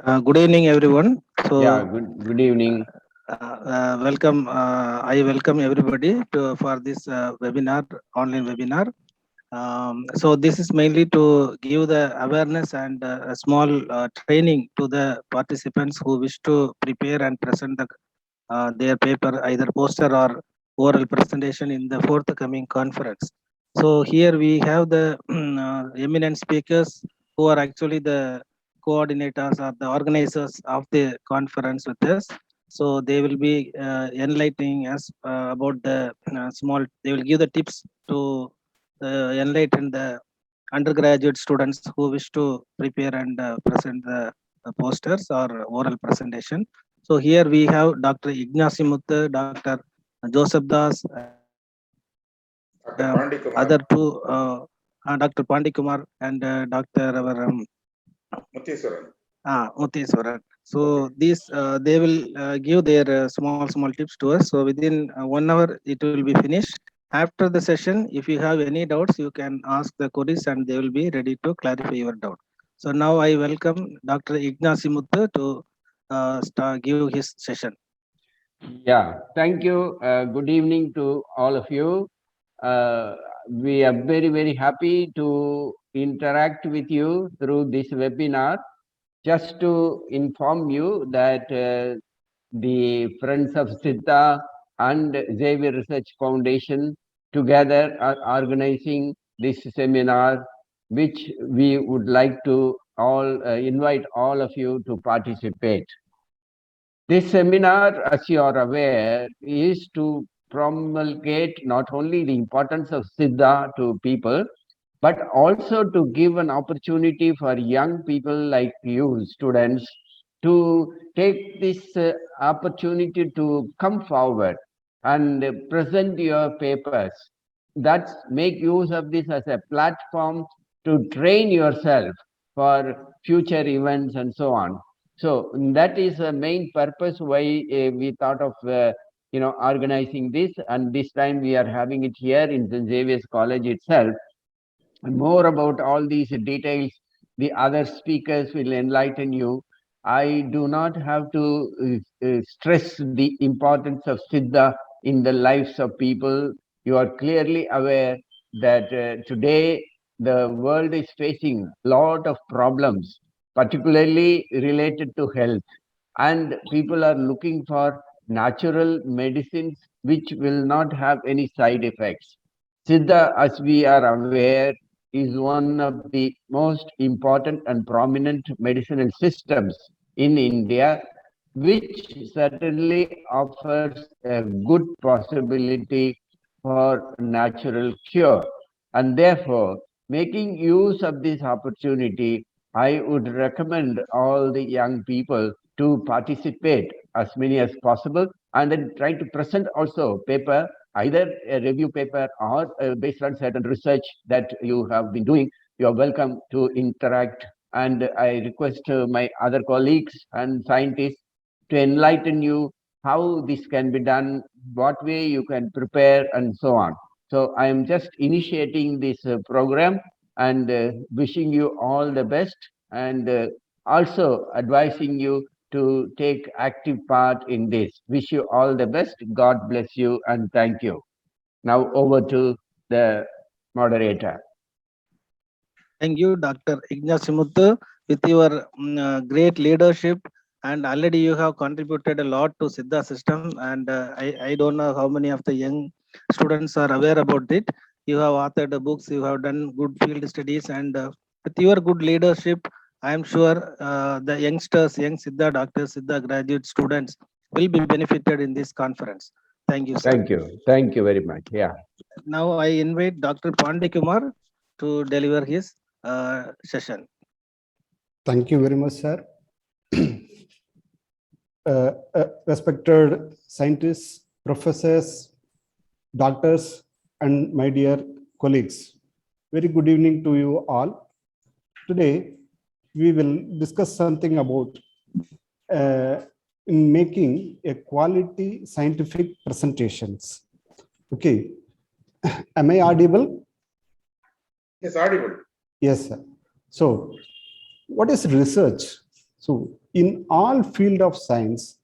Good evening, everyone. Yeah, So, good evening. welcome. I welcome everybody for this webinar, online webinar. So, this is mainly to give the awareness and a small training to the participants who wish to prepare and present their paper, either poster or oral presentation in the forthcoming conference. So, here we have the eminent speakers who are actually the coordinators or the organizers of the conference with us. So they will be enlightening us about the small. They will give the tips to enlighten the undergraduate students who wish to prepare and present the posters or oral presentation. So here we have Dr. Ignacy Muthu, Dr. Joseph Das, and Dr. other Pandi two, Kumar, Dr. Pandi Kumar and Dr. Our Mutheeswaran. Mutheeswaran. Okay. So these they will give their small tips to us. So within 1 hour it will be finished. After the session, if you have any doubts, you can ask the queries and they will be ready to clarify your doubt. So now I welcome Dr. Ignacy Muthu to give his session. Yeah, thank you. Good evening to all of you. We are very happy to interact with you through this webinar. Just to inform you that the Friends of Siddha and Xavier Research Foundation together are organizing this seminar, which we would like to all invite all of you to participate. This seminar, as you are aware, is to promulgate not only the importance of Siddha to people, but also to give an opportunity for young people like you, students, to take this opportunity to come forward and present your papers. That's make use of this as a platform to train yourself for future events and so on. So that is the main purpose why we thought of organizing this, and this time we are having it here in St. Xavier's College itself. And more about all these details, the other speakers will enlighten you. I do not have to stress the importance of Siddha in the lives of people. You are clearly aware that today the world is facing a lot of problems, particularly related to health. And people are looking for natural medicines which will not have any side effects. Siddha, as we are aware, is one of the most important and prominent medicinal systems in India, which certainly offers a good possibility for natural cure. And therefore, making use of this opportunity, I would recommend all the young people to participate as many as possible and then try to present also paper, either a review paper or based on certain research that you have been doing. You are welcome to interact, and I request my other colleagues and scientists to enlighten you how this can be done, what way you can prepare, and so on. So I am just initiating this program and wishing you all the best, and also advising you to take active part in this. Wish you all the best. God bless you and thank you. Now over to the moderator. Thank you, Dr. Ignacy Muthu, with your great leadership. And already you have contributed a lot to Siddha system. And I don't know how many of the young students are aware about it. You have authored books, you have done good field studies, and with your good leadership, I am sure the youngsters, young Siddha doctors, Siddha graduate students will be benefited in this conference. Thank you, sir. Thank you. Thank you very much. Yeah. Now I invite Dr. Pandi Kumar to deliver his session. Thank you very much, sir. Respected scientists, professors, doctors, and my dear colleagues, very good evening to you all. Today, we will discuss something about in making a quality scientific presentations. Okay, am I audible? Yes, audible. Yes, sir. So, what is research? So in all field of science,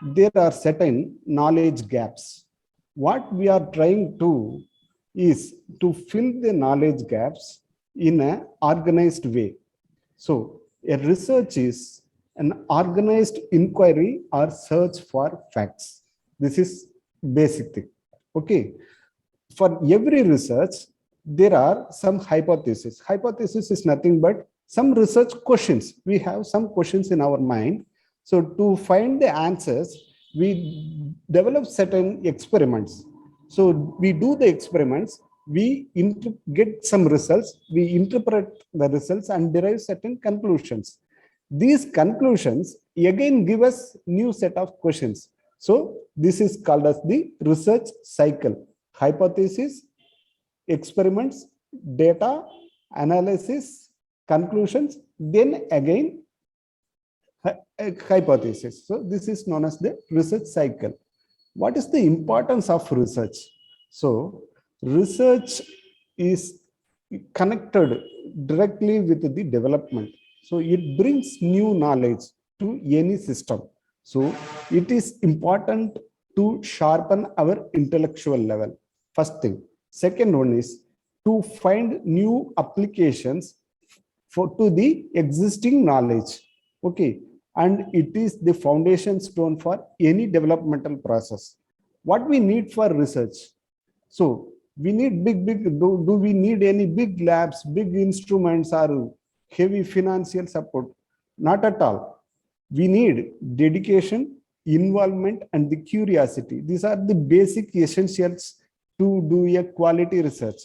there are certain knowledge gaps. What we are trying to is to fill the knowledge gaps in an organized way. So a research is an organized inquiry or search for facts. This is basic thing. Okay. For every research, there are some hypotheses. Hypothesis is nothing but some research questions. We have some questions in our mind. So to find the answers, we develop certain experiments. So we do the experiments, we get some results, we interpret the results and derive certain conclusions. These conclusions again give us new set of questions. So this is called as the research cycle. Hypothesis, experiments, data, analysis, conclusions, then again hypothesis. So this is known as the research cycle. What is the importance of research? So research is connected directly with the development. So it brings new knowledge to any system. So it is important to sharpen our intellectual level. First thing. Second one is to find new applications to the existing knowledge. Okay. And it is the foundation stone for any developmental process. What we need for research? So we need do we need any big labs, big instruments, or heavy financial support? Not at all. We need dedication, involvement, and the curiosity. These are the basic essentials to do a quality research.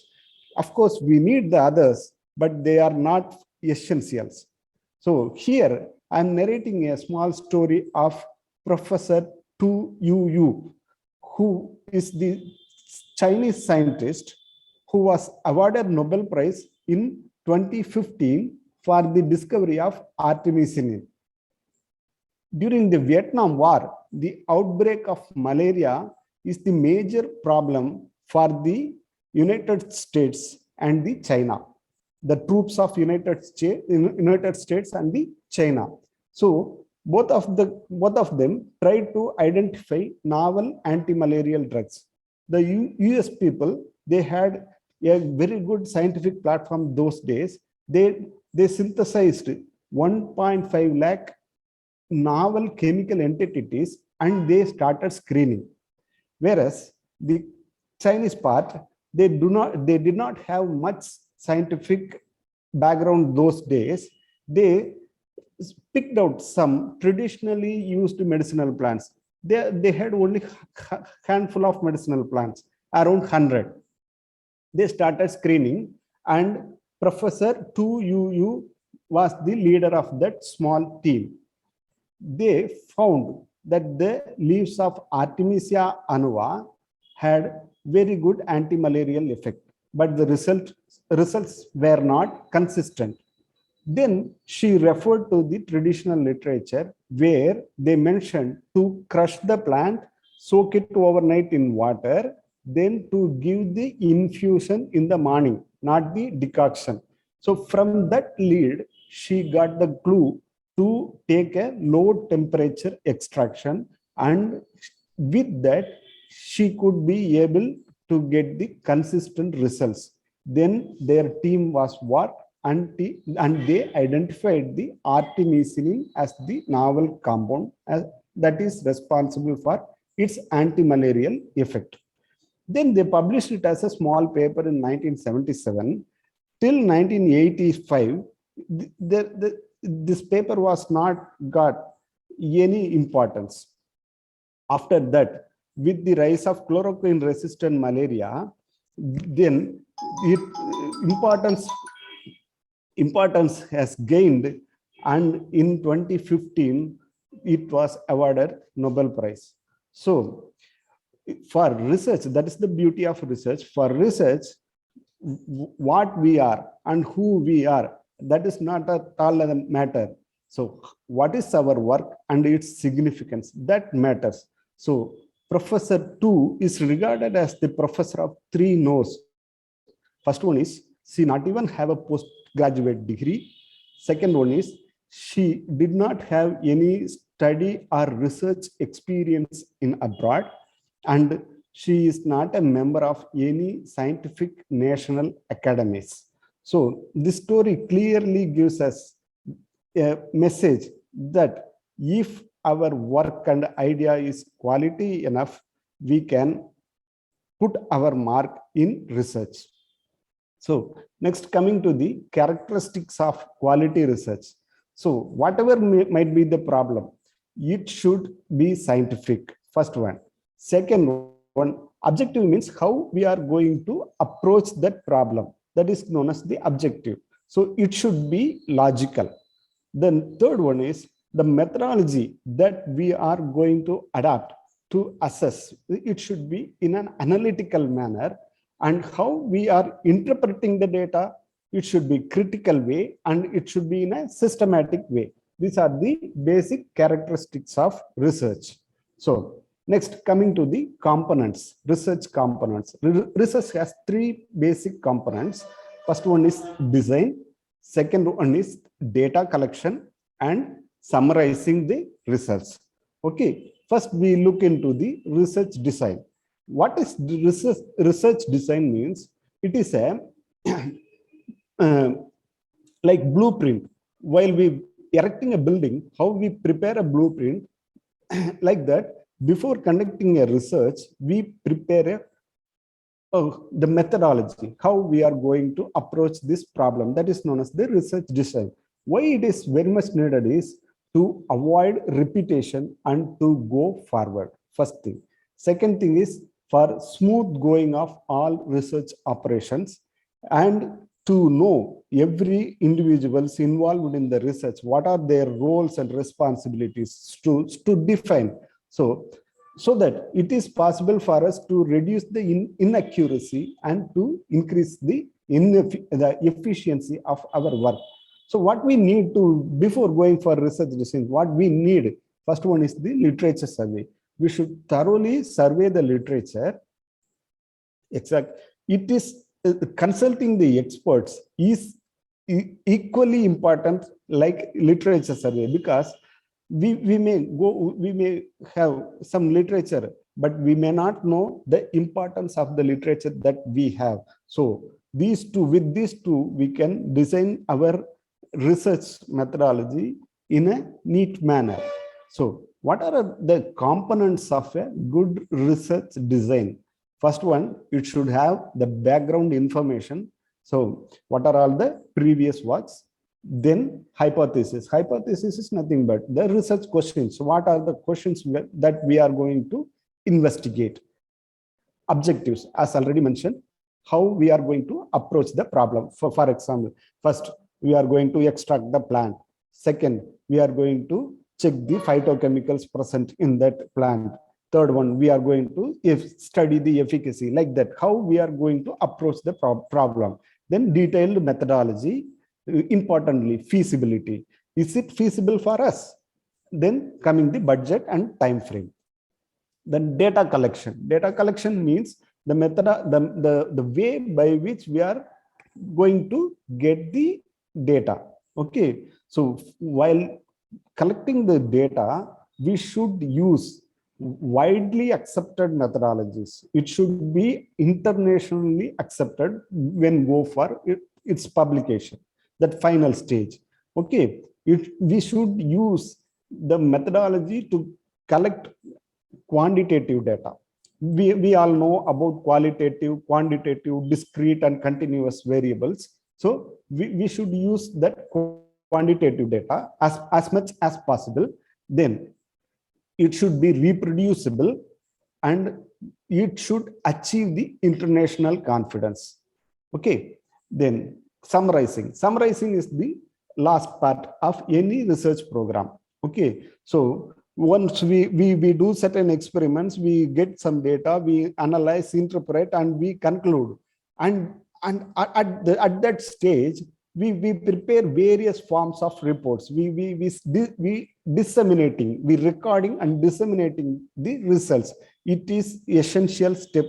Of course, we need the others, but they are not essentials. So here I'm narrating a small story of Professor Tu Youyou, who is the Chinese scientist who was awarded Nobel Prize in 2015 for the discovery of artemisinin. During the Vietnam War, the outbreak of malaria is the major problem for the United States and the China, the troops of United States and the China. So both of them tried to identify novel anti-malarial drugs. The US people, they had a very good scientific platform those days. They synthesized 1.5 lakh novel chemical entities and they started screening. Whereas the Chinese part, they did not have much scientific background those days. They picked out some traditionally used medicinal plants. They had only a handful of medicinal plants, around 100. They started screening, and Professor Tu Youyou was the leader of that small team. They found that the leaves of Artemisia annua had very good anti-malarial effect, but the results were not consistent. Then she referred to the traditional literature where they mentioned to crush the plant, soak it overnight in water, then to give the infusion in the morning, not the decoction. So from that lead, she got the clue to take a low temperature extraction, and with that, she could be able to get the consistent results. Then their team was worked and they identified the artemisinin as the novel compound that is responsible for its anti-malarial effect. Then they published it as a small paper in 1977. Till 1985, this paper was not got any importance. After that, with the rise of chloroquine-resistant malaria, then importance has gained, and in 2015 it was awarded Nobel Prize. So for research, that is the beauty of research. For research, what we are and who we are, that is not at all a matter. So what is our work and its significance, that matters. So Professor Tu is regarded as the professor of three no's. First one is she not even have a postgraduate degree. Second one is she did not have any study or research experience in abroad, and she is not a member of any scientific national academies. So this story clearly gives us a message that if our work and idea is quality enough, we can put our mark in research. So next, coming to the characteristics of quality research. So whatever might be the problem, it should be scientific, first one. Second one, objective means how we are going to approach that problem. That is known as the objective. So it should be logical. Then third one is the methodology that we are going to adapt to assess. It should be in an analytical manner, and how we are interpreting the data, it should be critical way, and it should be in a systematic way. These are the basic characteristics of research. So next, coming to the components, research components. Research has three basic components. First one is design. Second one is data collection and summarizing the results. Okay, first we look into the research design. What is the research design means? It is a like blueprint. While we erecting a building, how we prepare a blueprint, like that, before conducting a research, we prepare the methodology, how we are going to approach this problem. That is known as the research design. Why it is very much needed is to avoid repetition and to go forward. First thing. Second thing is for smooth going of all research operations, and to know every individuals involved in the research, what are their roles and responsibilities to define. So that it is possible for us to reduce the inaccuracy and to increase the efficiency of our work. So what we need to, before going for research design, what we need, first one is the literature survey. We should thoroughly survey the literature. Exact. It is consulting the experts is equally important like literature survey, because we may have some literature, but we may not know the importance of the literature that we have. So with these two, we can design our research methodology in a neat manner. So what are the components of a good research design? First one, it should have the background information. So what are all the previous works? Then hypothesis. Hypothesis is nothing but the research questions. What are the questions that we are going to investigate? Objectives, as already mentioned, how we are going to approach the problem. For example, first, we are going to extract the plant. Second, we are going to check the phytochemicals present in that plant. Third one, we are going to study the efficacy, like that, how we are going to approach the problem. Then detailed methodology, importantly, feasibility. Is it feasible for us? Then coming the budget and time frame. Then data collection. Data collection means the method, the way by which we are going to get the data. Okay, so while collecting the data, we should use widely accepted methodologies. It should be internationally accepted when go for its publication, that final stage. Okay, we should use the methodology to collect quantitative data. We all know about qualitative, quantitative, discrete and continuous variables. So we should use that quantitative data as much as possible. Then it should be reproducible and it should achieve the international confidence. Okay, then summarizing. Summarizing is the last part of any research program. Okay, so once we do certain experiments, we get some data, we analyze, interpret, and we conclude. And at that stage, we prepare various forms of reports. We disseminating, we recording and disseminating the results. It is essential step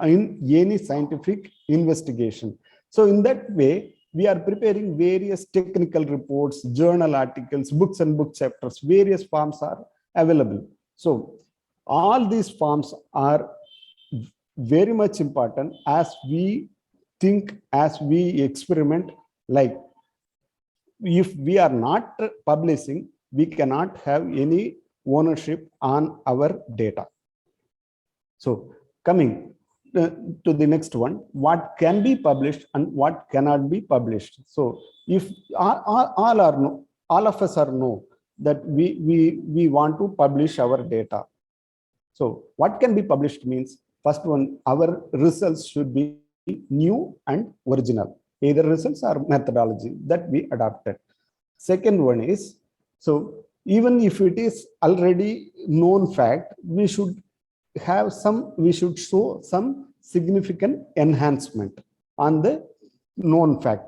in any scientific investigation. So in that way, we are preparing various technical reports, journal articles, books and book chapters. Various forms are available. So all these forms are very much important as we think, as we experiment. Like, if we are not publishing, we cannot have any ownership on our data. So coming to the next one, what can be published and what cannot be published. So if all of us are know that we want to publish our data. So what can be published means, first one, our results should be new and original, either results or methodology that we adopted. Second one is, so even if it is already known fact, we should show some significant enhancement on the known fact.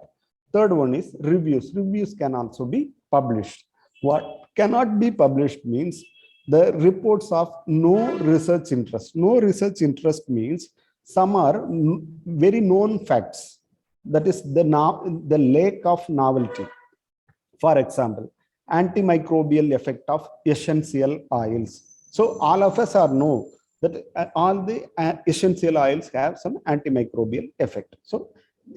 Third one is reviews. Reviews can also be published. What cannot be published means the reports of no research interest. No research interest means some are very known facts. That is the lack of novelty. For example, antimicrobial effect of essential oils. So all of us know that all the essential oils have some antimicrobial effect. So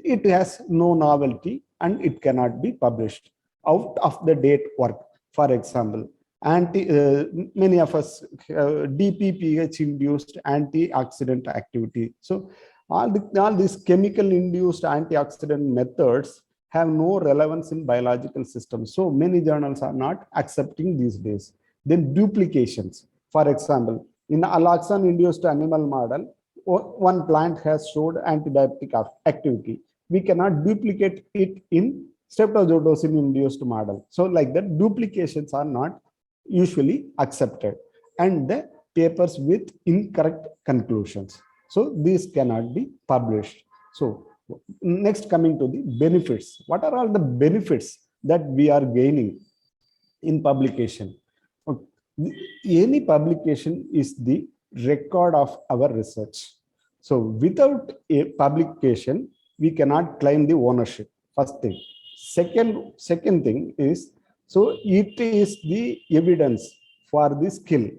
it has no novelty and it cannot be published. Out of the date work, for example, many of us DPPH induced antioxidant activity. So all these chemical induced antioxidant methods have no relevance in biological systems. So many journals are not accepting these days. Then duplications. For example, in alloxan induced animal model, one plant has showed antidiabetic activity. We cannot duplicate it in streptozotocin induced model. So like that, duplications are not usually accepted, and the papers with incorrect conclusions. So these cannot be published. So next, coming to the benefits. What are all the benefits that we are gaining in publication? Any publication is the record of our research. So without a publication, we cannot claim the ownership. First thing. Second thing is, so it is the evidence for the skill,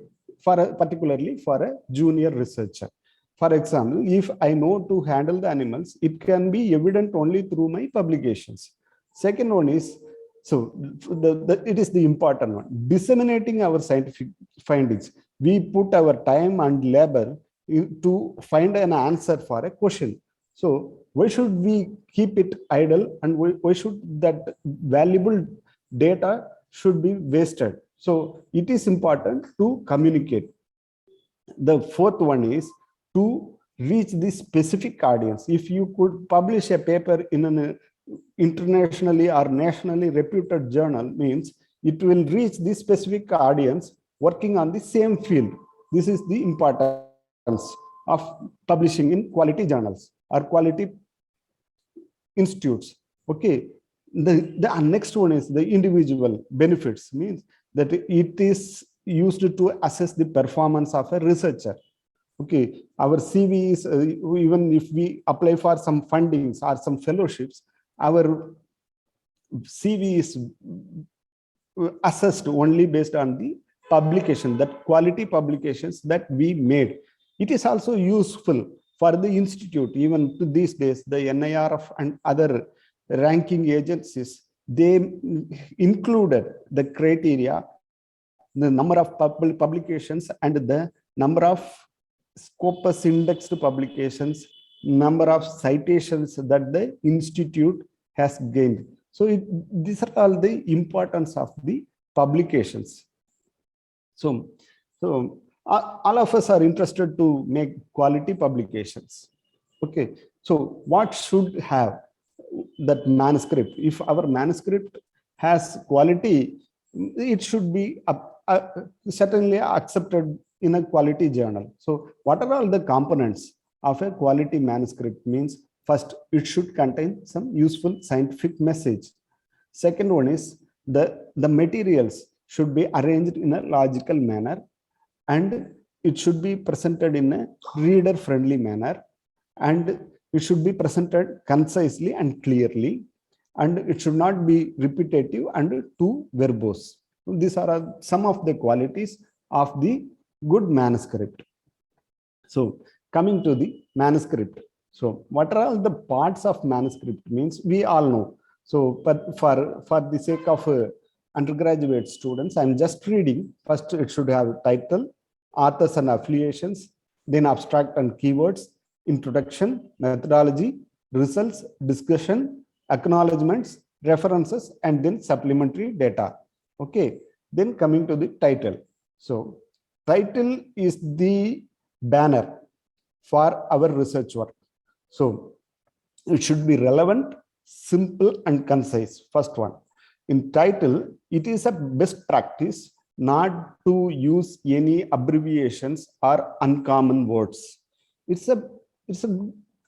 particularly for a junior researcher. For example, if I know to handle the animals, it can be evident only through my publications. Second one is, so it is the important one, disseminating our scientific findings. We put our time and labor to find an answer for a question. So why should we keep it idle, and why should that valuable data should be wasted? So it is important to communicate. The fourth one is to reach the specific audience. If you could publish a paper in an internationally or nationally reputed journal, means it will reach the specific audience working on the same field. This is the importance of publishing in quality journals or quality institutes. Okay. The next one is the individual benefits, means that it is used to assess the performance of a researcher. Okay, our CV is, even if we apply for some fundings or some fellowships, our CV is assessed only based on the publication, that quality publications that we made. It is also useful for the institute. Even to these days, the NIRF and other ranking agencies, they included the criteria, the number of publications and the number of Scopus indexed publications, number of citations that the institute has gained. So these are all the importance of the publications. So all of us are interested to make quality publications. Okay, so what should have that manuscript? If our manuscript has quality, it should be certainly accepted in a quality journal. So what are all the components of a quality manuscript? Means first, it should contain some useful scientific message. Second one is the materials should be arranged in a logical manner, and it should be presented in a reader friendly manner, and it should be presented concisely and clearly, and it should not be repetitive and too verbose. These are some of the qualities of the good manuscript. So coming to the manuscript. So what are all the parts of manuscript means we all know. So but for the sake of undergraduate students, I'm just reading. First, it should have title, authors and affiliations, then abstract and keywords, introduction, methodology, results, discussion, acknowledgements, references, and then supplementary data. Okay, then coming to the title. So title is the banner for our research work. So it should be relevant, simple, and concise. First one. In title, it is a best practice not to use any abbreviations or uncommon words. It's a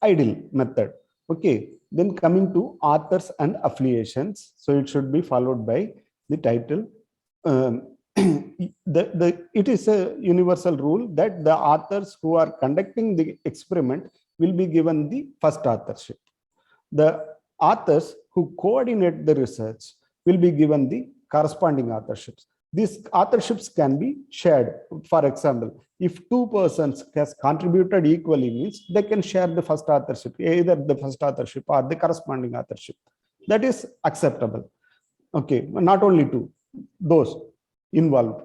ideal method. Okay. Then coming to authors and affiliations. So it should be followed by the title. It is a universal rule that the authors who are conducting the experiment will be given the first authorship. The authors who coordinate the research will be given the corresponding authorships. These authorships can be shared. For example, if two persons has contributed equally, means they can share the first authorship, either the first authorship or the corresponding authorship. That is acceptable. Okay, not only two, those involved.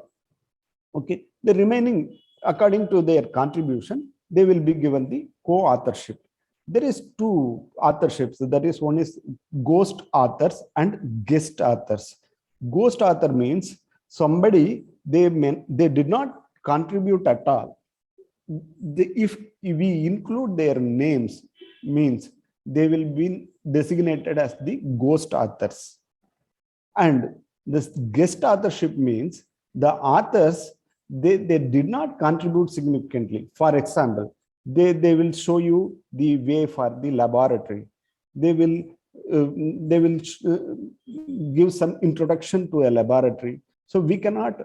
Okay, the remaining, according to their contribution, they will be given the co-authorship. There is two authorships. That is, one is ghost authors and guest authors. Ghost author means somebody they did not contribute at all. If we include their names, means they will be designated as the ghost authors. And this guest authorship means the authors they did not contribute significantly. For example, they will show you the way for the laboratory. They will give some introduction to a laboratory. So we cannot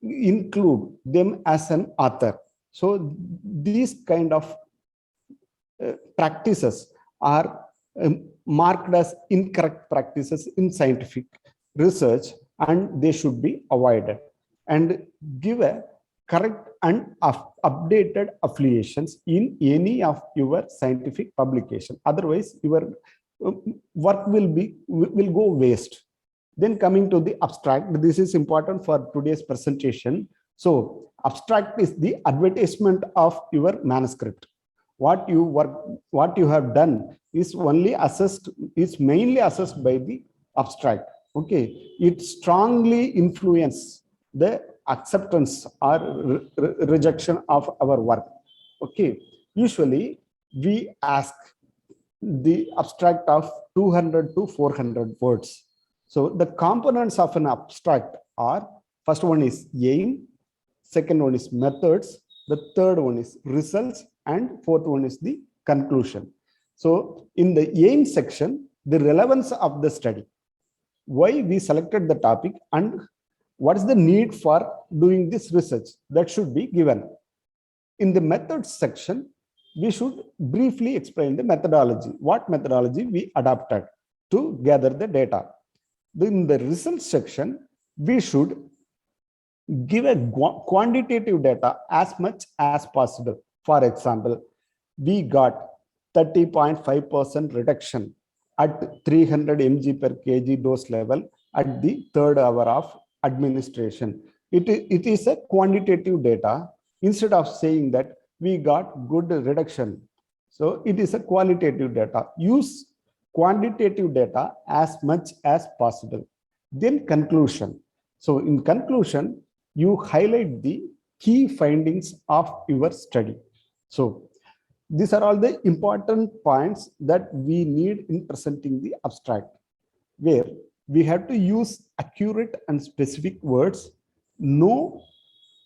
include them as an author. So these kind of practices are marked as incorrect practices in scientific research, and they should be avoided. And give a correct and updated affiliations in any of your scientific publication. Otherwise, your work will go waste. Then coming to the abstract, this is important for today's presentation. So abstract is the advertisement of your manuscript. What you have done is mainly assessed by the abstract. Okay, it strongly influences the acceptance or rejection of our work. Okay, usually we ask the abstract of 200 to 400 words. So the components of an abstract are, first one is aim, second one is methods, the third one is results, and fourth one is the conclusion. So in the aim section, the relevance of the study, why we selected the topic, and what is the need for doing this research, that should be given. In the methods section, we should briefly explain the methodology, what methodology we adopted to gather the data. In the results section, we should give a quantitative data as much as possible. For example, we got 30.5% reduction at 300 mg per kg dose level at the third hour of administration. It is a quantitative data instead of saying that we got good reduction. So it is a qualitative data. Use quantitative data as much as possible. Then conclusion. So in conclusion, you highlight the key findings of your study. So these are all the important points that we need in presenting the abstract, where we have to use accurate and specific words. No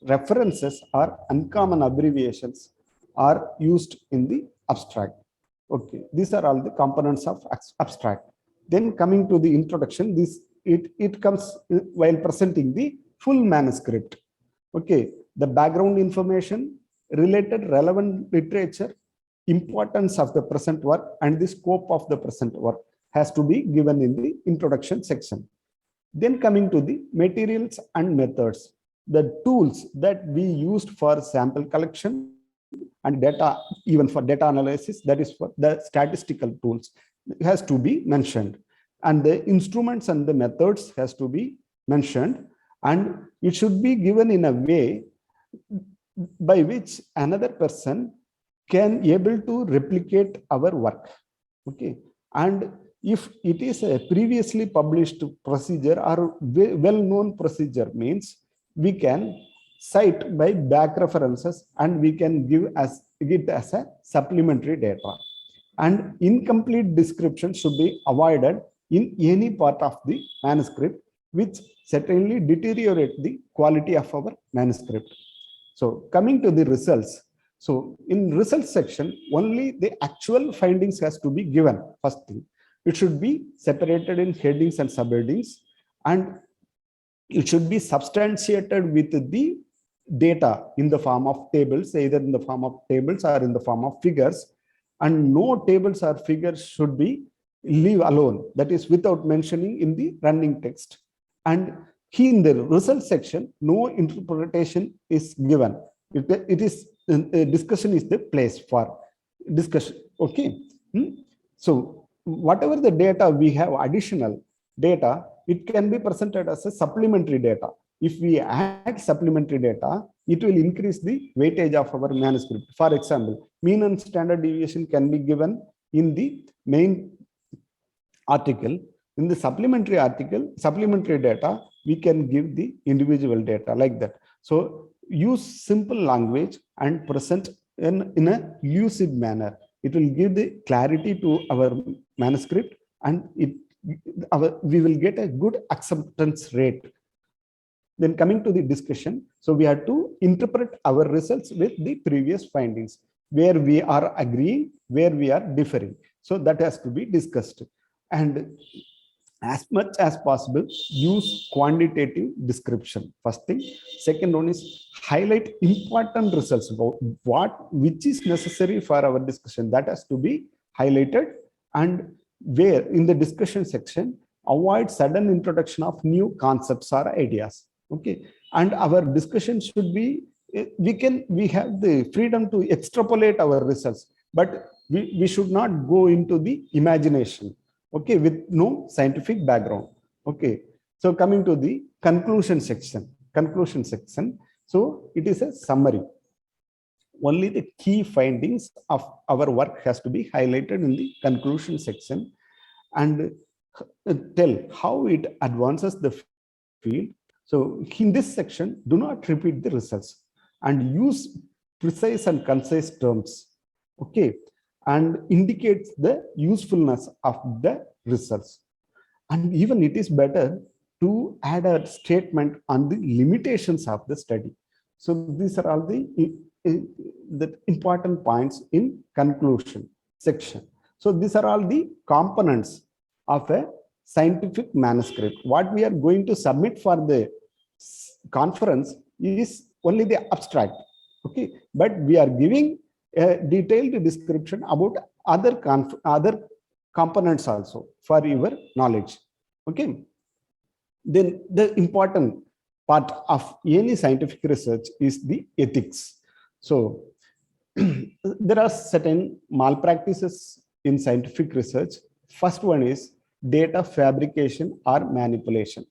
references or uncommon abbreviations are used in the abstract. Okay, these are all the components of abstract. Then coming to the introduction, it comes while presenting the full manuscript. Okay, the background information, related relevant literature, importance of the present work, and the scope of the present work. has to be given in the introduction section. Then coming to the materials and methods, the tools that we used for sample collection and data, even for data analysis, that is for the statistical tools, has to be mentioned. And the instruments and the methods has to be mentioned, and it should be given in a way by which another person can able to replicate our work. Okay, and if it is a previously published procedure or well-known procedure, means we can cite by back references and we can give as it as a supplementary data. And incomplete description should be avoided in any part of the manuscript, which certainly deteriorate the quality of our manuscript. So coming to the results. So in results section, only the actual findings has to be given. First thing, it should be separated in headings and subheadings, and it should be substantiated with the data in the form of tables, either in the form of tables or in the form of figures. And no tables or figures should be leave alone, that is without mentioning in the running text. And here in the result section, no interpretation is given. It is discussion is the place for discussion. Okay. So whatever the data we have, additional data, it can be presented as a supplementary data. If we add supplementary data, it will increase the weightage of our manuscript. For example, mean and standard deviation can be given in the main article. In the supplementary article, supplementary data, we can give the individual data like that. So use simple language and present in a lucid manner. It will give the clarity to our manuscript, and we will get a good acceptance rate. Then coming to the discussion, so we have to interpret our results with the previous findings, where we are agreeing, where we are differing. So that has to be discussed. And as much as possible, use quantitative description. First thing. Second one is highlight important results about which is necessary for our discussion. That has to be highlighted. And where in the discussion section, avoid sudden introduction of new concepts or ideas. Okay, and our discussion should be, we have the freedom to extrapolate our results, but we should not go into the imagination. Okay, with no scientific background. Okay, so coming to the conclusion section. So it is a summary. Only the key findings of our work has to be highlighted in the conclusion section, and tell how it advances the field. So in this section, do not repeat the results and use precise and concise terms. Okay, and indicates the usefulness of the results. And even it is better to add a statement on the limitations of the study. So these are all the important points in conclusion section. So these are all the components of a scientific manuscript. What we are going to submit for the conference is only the abstract. Okay, but we are giving a detailed description about other components also for your knowledge. Okay, then the important part of any scientific research is the ethics. So there are certain malpractices in scientific research. First one is data fabrication or manipulation.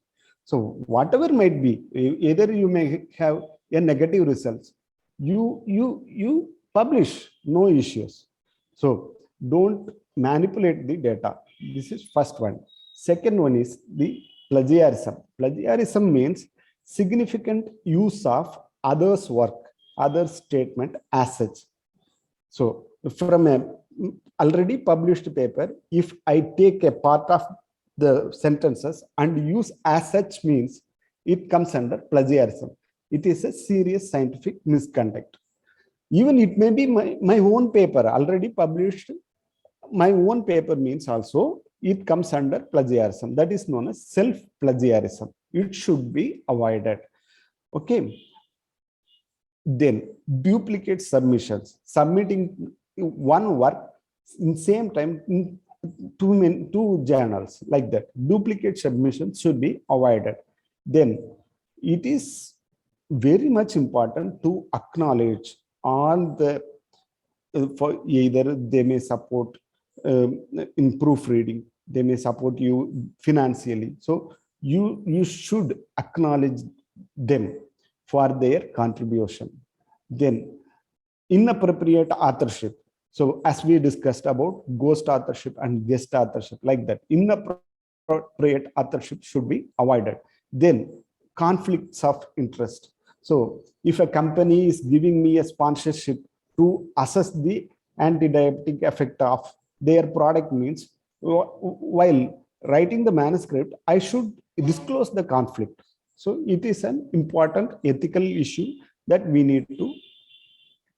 So whatever might be, either you may have a negative results, you publish, no issues. So don't manipulate the data. This is first one. Second one is the plagiarism. Plagiarism means significant use of others' work, others' statement as such. So from a already published paper, if I take a part of the sentences and use as such, means it comes under plagiarism. It is a serious scientific misconduct. Even it may be my own paper already published. My own paper means also it comes under plagiarism. That is known as self-plagiarism. It should be avoided. Okay. Then duplicate submissions, submitting one work in same time in two journals like that. Duplicate submissions should be avoided. Then it is very much important to acknowledge all the for either they may support in proofreading, they may support you financially. So you should acknowledge them for their contribution. Then inappropriate authorship. So as we discussed about ghost authorship and guest authorship, like that, inappropriate authorship should be avoided. Then conflicts of interest. So if a company is giving me a sponsorship to assess the anti-diabetic effect of their product, means while writing the manuscript, I should disclose the conflict. So it is an important ethical issue that we need to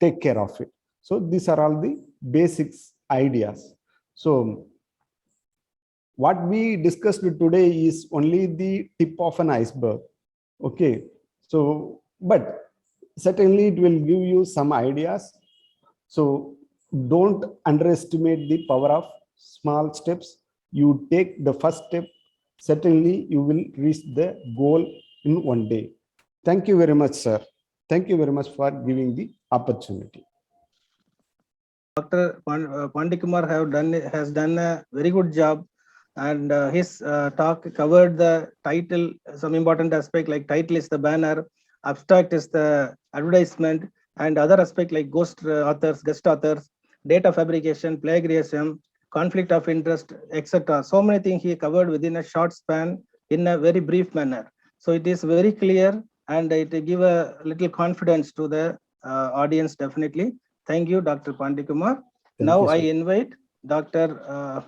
take care of it. So these are all the basics ideas. So what we discussed today is only the tip of an iceberg. Okay. So, but certainly it will give you some ideas. So don't underestimate the power of small steps. You take the first step, certainly you will reach the goal in one day. Thank you very much, sir. Thank you very much for giving the opportunity. Dr. Pandikumar has done a very good job, and his talk covered the title, some important aspect like title is the banner, abstract is the advertisement, and other aspect like ghost authors, guest authors, data fabrication, plagiarism, conflict of interest, etc. So many things he covered within a short span in a very brief manner. So it is very clear, and it give a little confidence to the audience definitely. Thank you, Dr. Pandikumar. Now I invite Dr.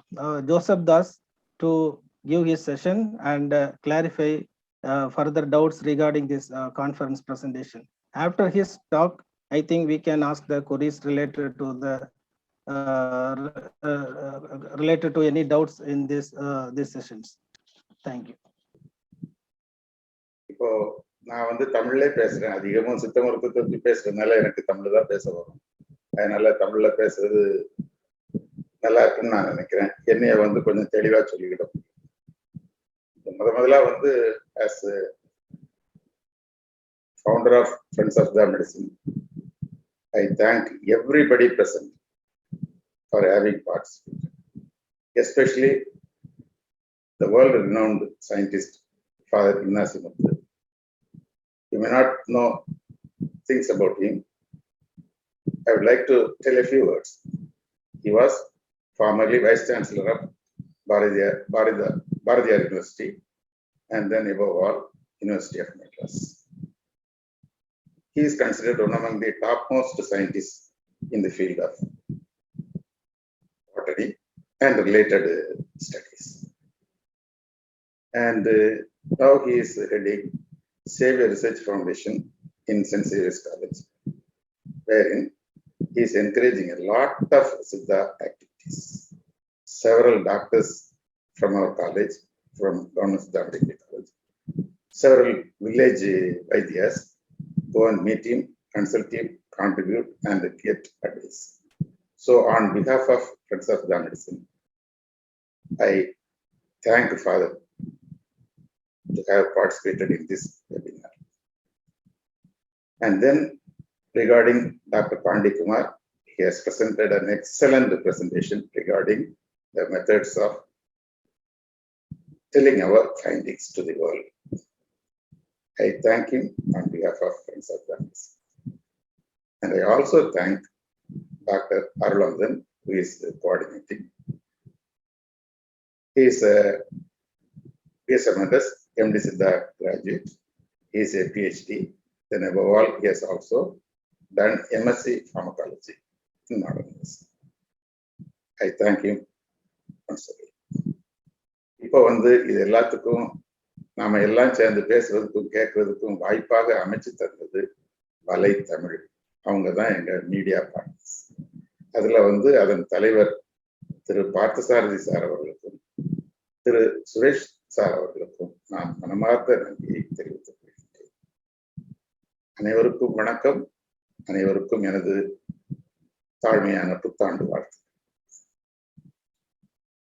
Joseph Das to give his session and clarify further doubts regarding this conference presentation. After his talk, I think we can ask the queries related to the related to any doubts in this these sessions. Thank you. இப்போ நான் வந்து தமிழ்லே பேசுறேன். அதிகமா சித்த மருத்துவத்தை பத்தி பேசுறதுனால எனக்கு தமிழ் தான் பேச வரும். அதனால தமிழ்ல பேசுறது நல்லா இருக்குன்னு நான் நினைக்கிறேன். என்னைய வந்து கொஞ்சம் தெளிவா சொல்லிக்கிட்டோம். முதல்ல வந்து as founder of Friends of the Medicine, I thank everybody present for having participated, especially the world-renowned scientist Father Ignacy Muthu. You may not know things about him. I would like to tell a few words. He was formerly Vice Chancellor of Bharatiyar University, and then above all, University of Madras. He is considered one among the topmost scientists in the field of botany and related studies. And now he is heading Savior Research Foundation in St. Xavier's College, wherein he is encouraging a lot of Siddha activities. Several doctors from our college, from Government Siddha Medical College, several village Vaidyas go and meet him, consult him, contribute, and get advice. So on behalf of Friends of the Medicine, I thank Father to have participated in this webinar. And then regarding Dr. Pandikumar, he has presented an excellent presentation regarding the methods of telling our findings to the world. I thank him on behalf of Friends of the Medicine. And I also thank Dr. Arulandan, who is coordinating. He is a PSMS, MD Siddha graduate. He is a PhD. Then above all, he has also done MSc Pharmacology in modern medicine. I thank him once again. இப்போ வந்து இது எல்லாத்துக்கும் நாம எல்லாம் சேர்ந்து பேசுறதுக்கும் கேட்கறதுக்கும் வாய்ப்பாக அமைச்சு தந்தது வலை தமிழ். அவங்க தான் எங்க மீடியா பார்ட்னர்ஸ். அதுல வந்து அதன் தலைவர் திரு பார்த்தசாரதி சார் அவர்களுக்கும் திரு சுரேஷ் சார் அவர்களுக்கும் நான் மனமார்ந்த நன்றியை தெரிவித்துக் கொள்கிறேன். அனைவருக்கும் வணக்கம். அனைவருக்கும் எனது தாழ்மையான புத்தாண்டு வாழ்த்து.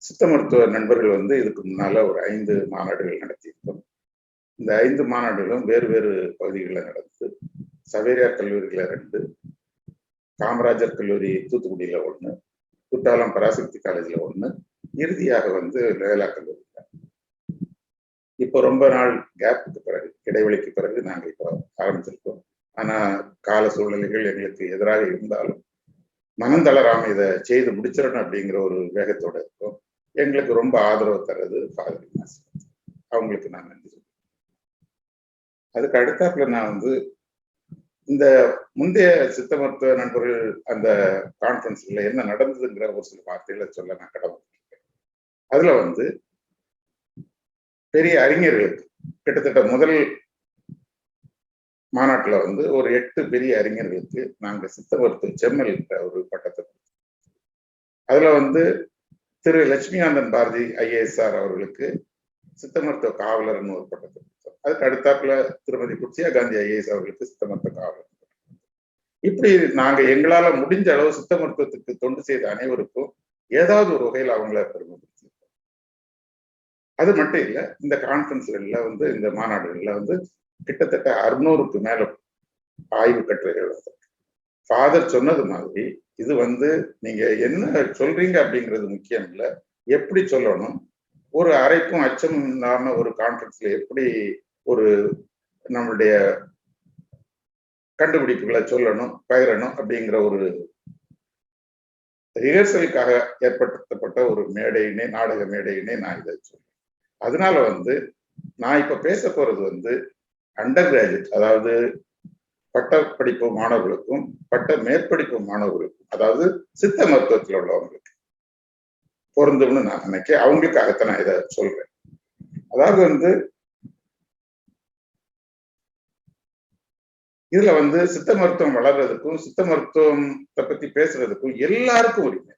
சித்த மருத்துவ நண்பர்கள் வந்து இதுக்கு முன்னால ஒரு 5 மாநாடுகள் நடத்தியிருக்கோம். இந்த 5 மாநாடுகளும் வேறு வேறு பகுதிகளில் நடந்தது. சவேரியார் கல்லூரியில 2, காமராஜர் கல்லூரி தூத்துக்குடியில 1, குற்றாலம் பராசக்தி காலேஜ்ல 1, இறுதியாக வந்து லயோலா கல்லூரியில. இப்போ ரொம்ப நாள் கேப்புக்கு பிறகு, இடைவெளிக்கு பிறகு நாங்கள் இப்போ ஆரம்பிச்சிருக்கோம். ஆனா கால சூழ்நிலைகள் எங்களுக்கு எதிராக இருந்தாலும் மனம் தளராம இதை செய்து முடிச்சிடணும் அப்படிங்கிற ஒரு வேகத்தோட இருக்கும். எங்களுக்கு ரொம்ப ஆதரவு தர்றது ஃபாதர் இக்னாசி. அவங்களுக்கு நான் நன்றி சொல்றேன். அதுக்கு அடுத்தாப்புல நான் வந்து இந்த முந்தைய சித்த மருத்துவ நண்பர்கள் அந்த கான்ஃபரன்ஸ்ல என்ன நடந்ததுங்கிற ஒரு சில வார்த்தைகளை சொல்ல நான் கடமைப்பட்டிருக்கேன். அதுல வந்து பெரிய அறிஞர்களுக்கு கிட்டத்தட்ட முதல் மாநாட்டுல வந்து ஒரு 8 பெரிய அறிஞர்களுக்கு நாங்க சித்த மருத்துவ செம்மல் என்ற ஒரு பட்டத்தை கொடுத்தோம். அதுல வந்து திரு லட்சுமிகாந்தன் பாரதி IASR அவர்களுக்கு சித்த மருத்துவ காவலர்னு ஒரு பட்டத்தை கொடுத்தோம். அதுக்கு அடுத்தாப்புல திருமதி குட்சியா காந்தி IAS அவர்களுக்கு சித்த மருத்துவ காவலர். இப்படி நாங்க எங்களால முடிஞ்ச அளவு சித்த மருத்துவத்துக்கு தொண்டு செய்த அனைவருக்கும் ஏதாவது ஒரு வகையில் அவங்கள பெருமைப்படுத்தியிருக்கோம். அது மட்டும் இல்ல, இந்த கான்ஃபரன்ஸ்கள்ல வந்து இந்த மாநாடுகள்ல வந்து கிட்டத்தட்ட 600க்கு மேல ஆய்வு கட்டுரைகள் வந்து ஃபாதர் சொன்னது மாதிரி இது வந்து நீங்க என்ன சொல்றீங்க அப்படிங்கிறது முக்கியம் இல்லை, எப்படி சொல்லணும், ஒரு அரைக்கும் அச்சம் இல்லாம ஒரு கான்ஃபரன்ஸ்ல எப்படி ஒரு நம்மளுடைய கண்டுபிடிப்புகளை சொல்லணும், பகிரணும் அப்படிங்கிற ஒரு ரிஹர்சலுக்காக ஏற்படுத்தப்பட்ட ஒரு மேடையினே, நாடக மேடையினே நான் இதை சொல்றேன். அதனால வந்து நான் இப்ப பேச போறது வந்து அண்டர் கிராஜுவேட், அதாவது பட்டப்படிப்பு மாணவர்களுக்கும் பட்ட மேற்படிப்பு மாணவர்களுக்கும், அதாவது சித்த மருத்துவத்தில் உள்ளவங்களுக்கு பொருந்தும்னு நான் நினைக்கிறேன். அவங்களுக்காகத்தான் நான் இதை சொல்றேன். அதாவது வந்து இதுல வந்து சித்த மருத்துவம் வளர்றதுக்கும் சித்த மருத்துவத்தை பத்தி பேசுறதுக்கும் எல்லாருக்கும் உரிமை,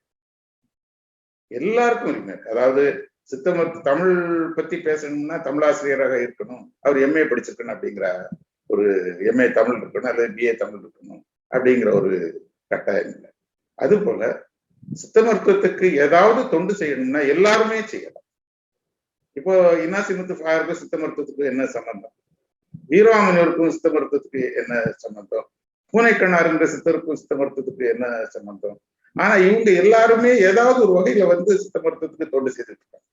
எல்லாருக்கும் உரிமை. அதாவது சித்த மருத்துவ தமிழ் பத்தி பேசணும்னா தமிழாசிரியராக இருக்கணும், அவர் MA படிச்சிருக்கணும் அப்படிங்கிற ஒரு MA தமிழ் இருக்கணும் அல்லது BA தமிழ் இருக்கணும் அப்படிங்கிற ஒரு கட்டாயம் இல்லை. அது போல சித்த மருத்துவத்துக்கு ஏதாவது தொண்டு செய்யணும்னா எல்லாருமே செய்யலாம். இப்போ இன்னாசிமுத்து ஃபாதருக்கும் சித்த மருத்துவத்துக்கு என்ன சம்பந்தம், வீரவாமனருக்கும் சித்த மருத்துவத்துக்கு என்ன சம்பந்தம், பூனைக்கண்ணார் என்ற சித்தருக்கும் சித்த மருத்துவத்துக்கு என்ன சம்பந்தம்? ஆனா இவங்க எல்லாருமே ஏதாவது ஒரு வகையில வந்து சித்த மருத்துவத்துக்கு தொண்டு செய்துட்டு இருக்காங்க.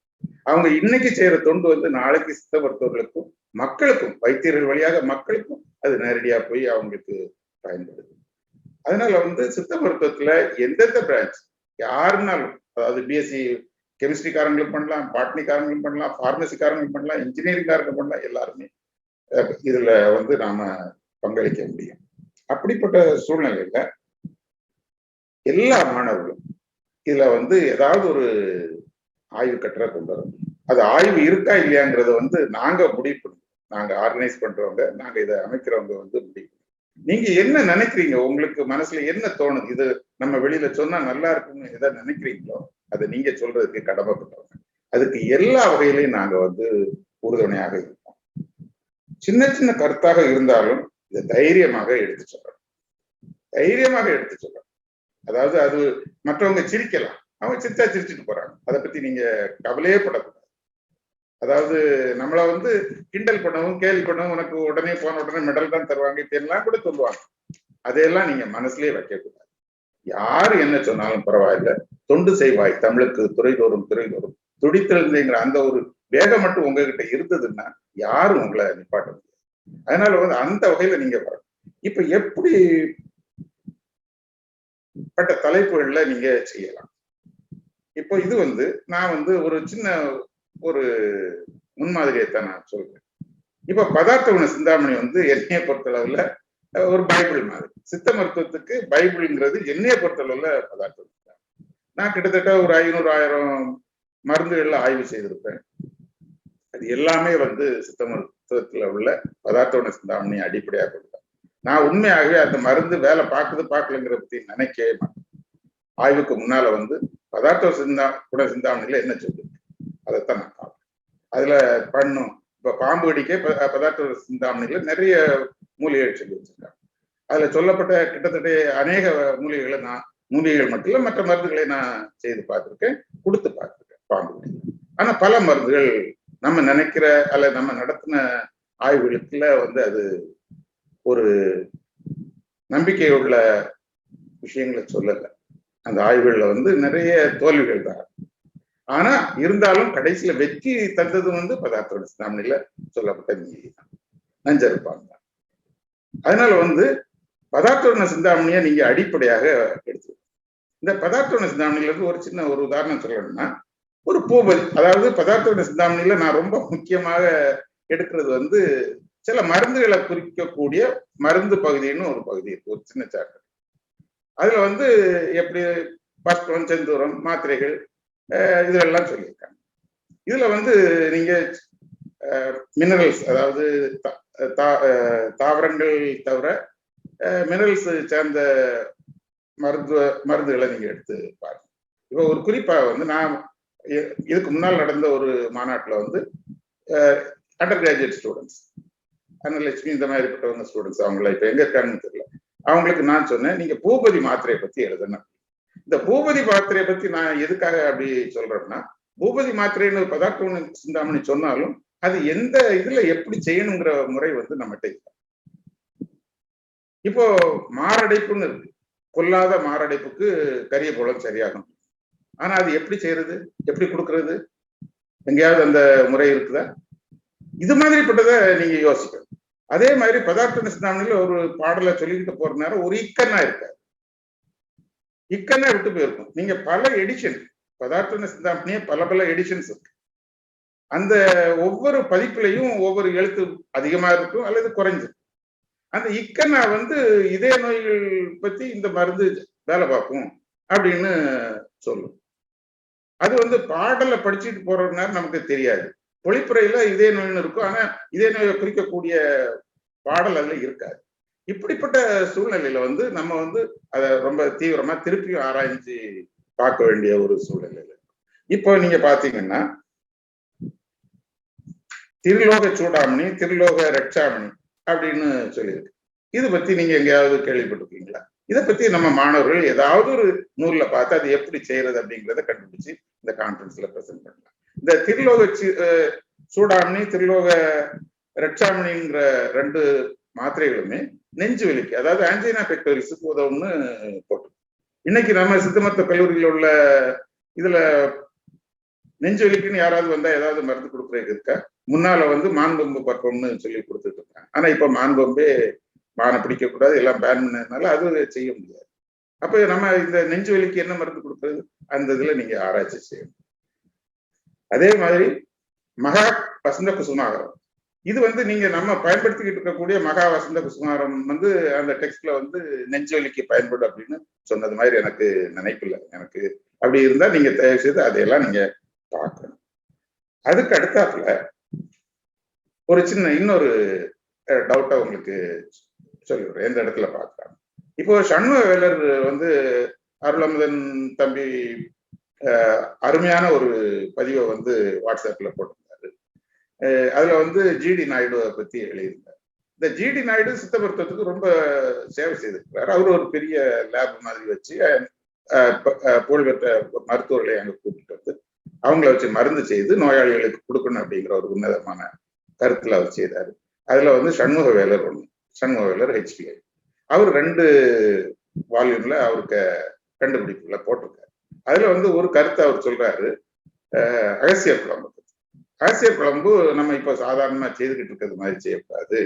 அவங்க இன்னைக்கு செய்யற தொண்டு வந்து நாளைக்கு சித்த மருத்துவர்களுக்கும் மக்களுக்கும், வைத்தியர்கள் வழியாக மக்களுக்கும் அது நேரடியா போய் அவங்களுக்கு பயன்படுது. அதனால வந்து சித்த மருத்துவத்துல எந்தெந்த பிரான்ச் யாருனாலும், அதாவது BSc கெமிஸ்ட்ரிக்காரங்களும் பண்ணலாம், பாட்னிக்காரங்களும் பண்ணலாம், பார்மசிக்காரங்களும் பண்ணலாம், இன்ஜினியரிங்காரங்க பண்ணலாம், எல்லாருமே இதுல வந்து நாம பங்களிக்க முடியும். அப்படிப்பட்ட சூழ்நிலையில எல்லா மாணவர்களும் இதுல வந்து ஏதாவது ஒரு ஆய்வு கட்டுரை கொண்டு வரும். அது ஆய்வு இருக்கா இல்லையாங்கிறத வந்து நாங்க முடிவு பண்ணுவோம். நாங்க ஆர்கனைஸ் பண்றவங்க, நாங்க இதை அமைக்கிறவங்க வந்து முடிவு. நீங்க என்ன நினைக்கிறீங்க, உங்களுக்கு மனசுல என்ன தோணுது, இது நம்ம வெளியில சொன்னா நல்லா இருக்குன்னு எதை நினைக்கிறீங்களோ அதை நீங்க சொல்றதுக்கு கடமைப்பட்டவங்க. அதுக்கு எல்லா வகையிலையும் நாங்க வந்து உறுதுணையாக இருப்போம். சின்ன சின்ன கருத்தாக இருந்தாலும் இதை தைரியமாக எடுத்து சொல்லணும், தைரியமாக எடுத்து சொல்லணும். அதாவது அது மற்றவங்க சிரிக்கலாம், அவங்க சிரிச்சா சிரிச்சுட்டு போறாங்க, அதை பத்தி நீங்க கவலையே படக்கூடாது. அதாவது நம்மள வந்து கிண்டல் பண்ணவும் கேலி பண்ணவும், உனக்கு உடனே போன உடனே மெடல் தான் தருவாங்க இப்படிலாம் கூட சொல்லுவாங்க. அதையெல்லாம் நீங்க மனசுலயே வைக்க கூடாது. யாரு என்ன சொன்னாலும் பரவாயில்ல, தொண்டு செய்வாய் தமிழுக்கு துறைதோறும் துறைதோறும் துடித்தெழுந்தேங்கிற அந்த ஒரு வேகம் மட்டும் உங்ககிட்ட இருந்ததுன்னா யாரும் உங்களை நிப்பாட்ட முடியாது. அதனால வந்து அந்த வகையில நீங்க வரணும். இப்ப எப்படி பட்ட தலைப்புகள்ல நீங்க செய்யலாம். இப்போ இது வந்து நான் வந்து ஒரு சின்ன ஒரு முன்மாதிரியைத்தான் நான் சொல்றேன். இப்ப பதார்த்த குண சிந்தாமணி வந்து என்னைய பொறுத்தளவுல ஒரு பைபிள் மாதிரி. சித்த மருத்துவத்துக்கு பைபிள்ங்கிறது என்னைய பொறுத்தளவுல பதார்த்த. நான் கிட்டத்தட்ட ஒரு 500-1000 மருந்துகள்ல ஆய்வு செய்திருப்பேன். அது எல்லாமே வந்து சித்த மருத்துவத்துல உள்ள பதார்த்த குண சிந்தாமணி அடிப்படையாக கொடுத்தேன். நான் உண்மையாகவே அந்த மருந்து வேலை பார்க்குது பார்க்கலங்கிற பத்தி நினைக்கவே மாட்டேன். ஆய்வுக்கு முன்னால வந்து பதார்த்த குண சிந்தாமணியில என்ன சொல்லுது அதைத்தான் நான் பார்ப்பேன். அதுல பண்ணும். இப்ப பாம்பு கடிக்க பதார்த்த சிந்தாமணியில நிறைய மூலிகைகள் சொல்லி வச்சிருக்காங்க. அதுல சொல்லப்பட்ட கிட்டத்தட்ட அநேக மூலிகைகளை நான், மூலிகைகள் மட்டும் இல்ல மற்ற மருந்துகளை நான் செய்து பார்த்திருக்கேன், கொடுத்து பார்த்திருக்கேன். பாம்பு கடிக்கும். ஆனா பல மருந்துகள் நம்ம நினைக்கிற அல்ல நம்ம நடத்தின ஆய்வுகளுக்குள்ள வந்து அது ஒரு நம்பிக்கையுள்ள விஷயங்களை சொல்லல. அந்த ஆய்வுகள்ல வந்து நிறைய தோல்விகள் தான். ஆனா இருந்தாலும் கடைசியில வெற்றி தந்தது வந்து பதார்த்த சிந்தாமணியில சொல்லப்பட்ட நஞ்சறுப்பாங்க. அதனால வந்து பதார்த்த சிந்தாமணியை நீங்க அடிப்படையாக எடுத்து இந்த பதார்த்த சிந்தாமணியில இருந்து ஒரு சின்ன ஒரு உதாரணம் சொல்லணும்னா, ஒரு பூபதி, அதாவது பதார்த்த சிந்தாமணியில நான் ரொம்ப முக்கியமாக எடுக்கிறது வந்து சில மருந்துகளை குறிக்கக்கூடிய மருந்து பகுதின்னு ஒரு பகுதி இருக்கு, ஒரு சின்ன சாப்டர். அதுல வந்து எப்படி பஸ்பம், செந்தூரம், மாத்திரைகள் இதெல்லாம் சொல்லியிருக்காங்க. இதுல வந்து நீங்க மினரல்ஸ், அதாவது தாவரங்கள் தவிர மினரல்ஸ் சேர்ந்த மருந்துகளை நீங்க எடுத்து பாருங்க. இப்போ ஒரு குறிப்பா வந்து நான் இதுக்கு முன்னால் நடந்த ஒரு மாநாட்டில் வந்து அண்டர் கிராஜுவேட் ஸ்டூடெண்ட்ஸ், அன்னலட்சுமி இந்த மாதிரிப்பட்டவங்க ஸ்டூடெண்ட்ஸ், அவங்கள இப்ப எங்க இருக்காங்கன்னு தெரியல, அவங்களுக்கு நான் சொன்னேன் நீங்க பூபதி மாத்திரையை பத்தி எழுதணும். இந்த பூபதி மாத்திரையை பத்தி நான் எதுக்காக அப்படி சொல்றேன்னா, பூபதி மாத்திரைன்னு பதார்த்த சிந்தாமணி சொன்னாலும் அது எந்த இதுல எப்படி செய்யணுங்கிற முறை வந்து நம்மகிட்ட இல்லை. இப்போ மாரடைப்புன்னு இருக்கு, கொல்லாத மாரடைப்புக்கு கரிய போலம் சரியாகும். ஆனா அது எப்படி செய்யறது, எப்படி கொடுக்கறது, எங்கேயாவது அந்த முறை இருக்குதா? இது மாதிரிப்பட்டதை நீங்க யோசிக்கணும். அதே மாதிரி பதார்த்த சிந்தாமணியில ஒரு பாடலை சொல்லிக்கிட்டு போற நேரம் ஒரு இக்கன்னா இருக்காது, இக்கன்னா விட்டு போயிருக்கும். நீங்க பல எடிஷன், பதார்த்த சிந்தாமணியே பல எடிஷன்ஸ் இருக்கு. அந்த ஒவ்வொரு பதிப்புலையும் ஒவ்வொரு எழுத்து அதிகமா இருக்கும் அல்லது குறைஞ்சிருக்கும். அந்த இக்கன்னா வந்து இதய நோய்கள் பத்தி இந்த மருந்து வேலை பார்க்கும் அப்படின்னு சொல்லும். அது வந்து பாடலை படிச்சுட்டு போற நேரம் நமக்கு தெரியாது. பொழிப்புரையில இதய நோய்னு இருக்கும், ஆனா இதய நோயை குறிக்கக்கூடிய பாடல் அதுல இருக்காது. இப்படிப்பட்ட சூழ்நிலையில வந்து நம்ம வந்து அதை ரொம்ப தீவிரமா திருப்பியும் ஆராய்ச்சி பார்க்க வேண்டிய ஒரு சூழ்நிலையில. இப்போ நீங்க பாத்தீங்கன்னா திருலோக சூடாமணி, திருலோக ரட்சாமணி அப்படின்னு சொல்லியிருக்கு. இது பத்தி நீங்க எங்கேயாவது கேள்விப்பட்டிருக்கீங்களா? இதை பத்தி நம்ம மாணவர்கள் ஏதாவது ஒரு நூல்ல பார்த்து அது எப்படி செய்யறது அப்படிங்கிறத கண்டுபிடிச்சு இந்த கான்ஃபரன்ஸ்ல பிரசன்ட் பண்ணலாம். இந்த திருலோக சூடாமணி, திருலோக ரட்சாமணிங்கிற 2 மாத்திரைகளுமே நெஞ்சு வலிக்கு, அதாவது ஆன்ஜினா பெக்டோரிஸுக்கு உதவும்னு போட்டு. இன்னைக்கு நம்ம சித்த மருத்துவ கல்லூரியில் உள்ள இதுல நெஞ்சு வலிக்குன்னு யாராவது வந்தா ஏதாவது மருந்து கொடுக்குறது இருக்கா? முன்னால வந்து மான்பொம்பு பற்பம்னு சொல்லி கொடுத்துட்டு இருக்காங்க. ஆனா இப்ப மான்பொம்பே மானை பிடிக்க கூடாது, எல்லாம் பேன் பண்ணதுனால அது செய்ய முடியாது. அப்ப நம்ம இந்த நெஞ்சு வலிக்கு என்ன மருந்து கொடுக்குறது, அந்த இதுல நீங்க ஆராய்ச்சி செய்யணும். அதே மாதிரி மகா வசந்த குசுமாகரம், இது வந்து நீங்க நம்ம பயன்படுத்திக்கிட்டு இருக்கக்கூடிய மகா வசந்த குசுமாகரம் வந்து அந்த டெக்ஸ்ட்ல வந்து நெஞ்சு வலிக்கு பயன்படும் அப்படின்னு சொன்னது மாதிரி எனக்கு நினைப்பில்லை. எனக்கு அப்படி இருந்தா நீங்க தயவு செய்து அதையெல்லாம் நீங்க பார்க்கணும். அதுக்கு அடுத்தாப்புல ஒரு சின்ன இன்னொரு டவுட்டா உங்களுக்கு சொல்லிடுறேன், எந்த இடத்துல பார்க்கலாம். இப்போ சண்முக வேலர் வந்து அருளமுதன் தம்பி அருமையான ஒரு பதிவை வந்து வாட்ஸ்அப்ல போட்டிருந்தாரு. அதுல வந்து ஜிடி நாயுடுவை பத்தி எழுதியிருந்தார். இந்த ஜிடி நாயுடு சித்த மருத்துவத்துக்கு ரொம்ப சேவை செய்திருக்கிறார். அவரு ஒரு பெரிய லேப் மாதிரி வச்சு புகழ்பெற்ற மருத்துவர்களை அங்க கூப்பிட்டு வந்து அவங்கள வச்சு மருந்து செய்து நோயாளிகளுக்கு கொடுக்கணும் அப்படிங்கிற ஒரு உன்னதமான கருத்துல அவர் செய்தாரு. அதுல வந்து சண்முக வேலர் ஒண்ணு, சண்முக வேலர் HPI, அவர் 2 வால்யூம்ல அவருக்கு கண்டுபிடிப்புல போட்டிருக்காரு. அதுல வந்து ஒரு கருத்தை அவர் சொல்றாரு, அகசிய குழம்பு. அகசிய குழம்பு நம்ம இப்ப சாதாரணமா செய்துகிட்டு இருக்கிறது மாதிரி செய்யக்கூடாது.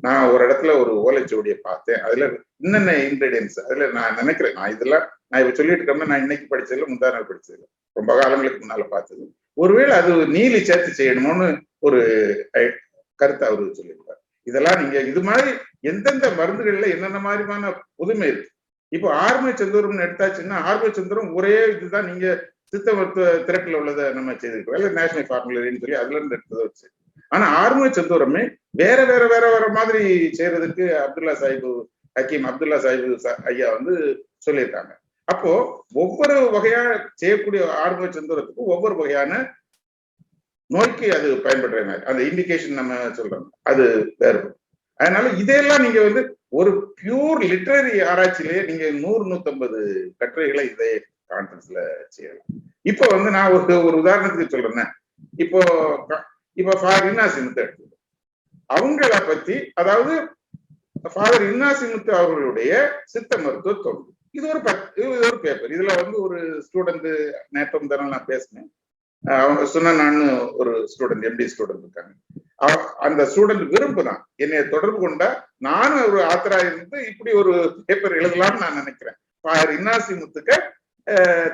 நான் ஒரு இடத்துல ஒரு ஓலைச்சுவடியை பார்த்தேன், அதுல என்னென்ன இன்கிரீடியன்ஸ், அதுல நான் நினைக்கிறேன், நான் இதெல்லாம் நான் இப்ப சொல்லிட்டு இருக்கோம்னா நான் இன்னைக்கு படிச்சதுல முந்தா நாள் படிச்சது, ரொம்ப காலங்களுக்கு முன்னால பார்த்தது. ஒருவேளை அது நீலி சேர்த்து செய்யணும்னு ஒரு கருத்தை அவரு சொல்லியிருப்பார். இதெல்லாம் நீங்க இது மாதிரி எந்தெந்த மருந்துகள்ல என்னென்ன மாதிரியான புதுமை இருக்கு. இப்போ ஆர்ம சந்தூரம்னு எடுத்தாச்சுன்னா ஆர்ம சந்தூரம் ஒரே இதுதான் நீங்க சித்த மருத்துவ திரட்டில் உள்ளதை நம்ம செய்திருக்கோம், இல்லை நேஷனல் ஃபார்முலரின்னு சொல்லி அதுல இருந்து எடுத்ததை வச்சு. ஆனா ஆர்ம சந்தூரமே வேற வேற வேற வேற மாதிரி செய்யறதுக்கு அப்துல்லா சாஹிபு, ஹக்கீம் அப்துல்லா சாஹிபு ஐயா வந்து சொல்லியிருக்காங்க. அப்போ ஒவ்வொரு வகையா செய்யக்கூடிய ஆர்ம சந்தூரத்துக்கு ஒவ்வொரு வகையான நோய்க்கு அது பயன்படுற மாதிரி அந்த இண்டிகேஷன் நம்ம சொல்றோம், அது வேறுபடும். அதனால இதெல்லாம் நீங்க வந்து ஒரு பியூர் லிட்டரரி ஆராய்ச்சியிலேயே நீங்க 100-150 கட்டுரைகளை கான்ஃபரன்ஸ்ல செய்யலாம். இப்போ வந்து நான் ஒரு உதாரணத்துக்கு சொல்றேன். இப்போ ஃபாதர் இன்னாசிமுத்து எடுத்து அவங்கள பத்தி, அதாவது ஃபாதர் இன்னாசிமுத்து அவர்களுடைய சித்த மருத்துவ தொண்டு, இது ஒரு பேப்பர். இதுல வந்து ஒரு ஸ்டூடெண்ட் நேற்று தானே நான் பேசினேன், அவங்க சொன்ன, நான் ஒரு ஸ்டூடெண்ட் எம்டி ஸ்டூடெண்ட் இருக்காங்க, அந்த ஸ்டூடெண்ட் விரும்புதான் என்னை தொடர்பு கொண்டா நானும் ஒரு ஆத்தரா இருந்து இப்படி ஒரு பேப்பர் எழுதலாம்னு நான் நினைக்கிறேன். ஃபாதர் இன்னாசிமுத்துக்கு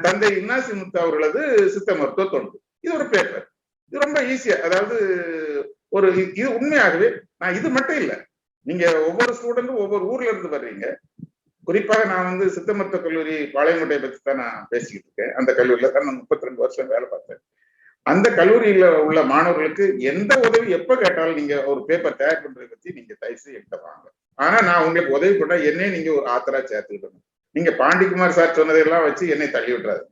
தந்தை இன்னாசிமுத்து அவர்களது சித்த மருத்துவ தொண்டு, இது ஒரு பேப்பர். இது ரொம்ப ஈஸியா, அதாவது இது உண்மையாகவே நான் இது மட்டும் இல்லை, நீங்க ஒவ்வொரு ஸ்டூடெண்டும் ஒவ்வொரு ஊர்ல இருந்து வர்றீங்க. குறிப்பாக நான் வந்து சித்த மருத்துவ கல்லூரி பாளையங்கோட்டையை பத்தி தான் நான் பேசிக்கிட்டு இருக்கேன். அந்த கல்லூரியில தான் நான் 32 வருஷம் வேலை பார்த்தேன். அந்த கல்லூரியில உள்ள மாணவர்களுக்கு எந்த உதவி எப்ப கேட்டாலும் நீங்க ஒரு பேப்பர் தயார் பண்றதை பத்தி நீங்க தயவுசெய்து என்கிட்ட வாங்க. ஆனா நான் உங்களுக்கு உதவி பண்ணா என்னை நீங்க ஒரு ஆத்தரா சேர்த்துக்கிட்டணும். நீங்க பாண்டிக்குமார் சார் சொன்னதெல்லாம் வச்சு என்னை தள்ளி விட்டுறாரு.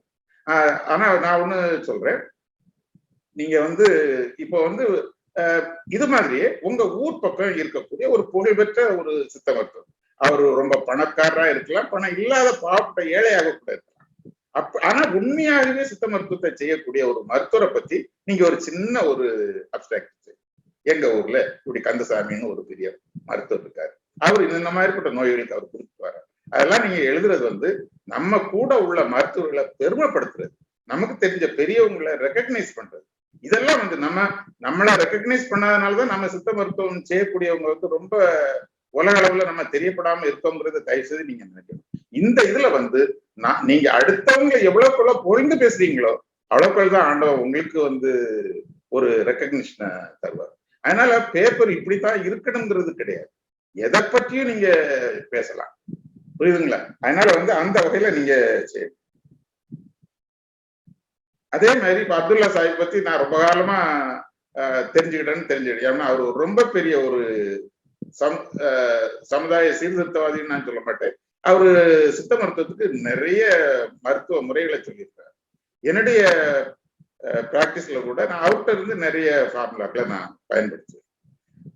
ஆனா நான் ஒண்ணு சொல்றேன், நீங்க வந்து இப்போ வந்து இது மாதிரியே உங்க ஊர் பக்கம் இருக்கக்கூடிய ஒரு புகழ்பெற்ற ஒரு சித்த மருத்துவர், அவர் ரொம்ப பணக்காரரா இருக்கலாம், பணம் இல்லாத பாவப்பட்ட ஏழையாக கூட இருக்கலாம். ஆனா உண்மையாகவே சித்த மருத்துவத்தை செய்யக்கூடிய ஒரு மருத்துவரை பத்தி நீங்க ஒரு சின்ன ஒரு அப்டிராக்ட், எங்க ஊர்ல இப்படி கந்தசாமின்னு ஒரு பெரிய மருத்துவர் இருக்காரு, அவர் இந்த மாதிரிப்பட்ட நோய்களுக்கு அவர் கொடுத்து வர, அதெல்லாம் நீங்க எழுதுறது வந்து நம்ம கூட உள்ள மருத்துவர்களை பெருமைப்படுத்துறது, நமக்கு தெரிஞ்ச பெரியவங்களை ரெகக்னைஸ் பண்றது. இதெல்லாம் வந்து நம்மள ரெகக்னைஸ் பண்ணாதனாலதான் நம்ம சித்த மருத்துவம் செய்யக்கூடியவங்க வந்து ரொம்ப உலக அளவுல நம்ம தெரியப்படாம இருக்கோங்கிறத தயவு செய்து நீங்க நினைக்கணும். இந்த இதுல வந்து நீங்க அடுத்தவங்க எவ்வளவுக்குள்ள புரிந்து பேசுறீங்களோ அவ்வளவுக்குள் தான் ஆண்டவன் உங்களுக்கு வந்து ஒரு ரெகக்னிஷனை தருவார். அதனால பேப்பர் இப்படித்தான் இருக்கணுங்கிறது கிடையாது, எதை பற்றியும் நீங்க பேசலாம், புரியுதுங்களா? அதனால வந்து அந்த வகையில நீங்க செய்யணும். அதே மாதிரி இப்ப அப்துல்லா சாஹிப் பத்தி நான் ரொம்ப காலமா தெரிஞ்சுக்கிட்டேன். ஏன்னா அவர் ரொம்ப பெரிய ஒரு சமுதாய சீர்திருத்தவாதின்னு நான் சொல்ல மாட்டேன். அவரு சித்த மருத்துவத்துக்கு நிறைய மருத்துவ முறைகளை சொல்லியிருக்காரு. என்னுடைய பிராக்டிஸ்ல கூட நான் அவர்கிட்ட இருந்து நிறைய ஃபார்முலாக்களை நான் பயன்படுத்துவேன்.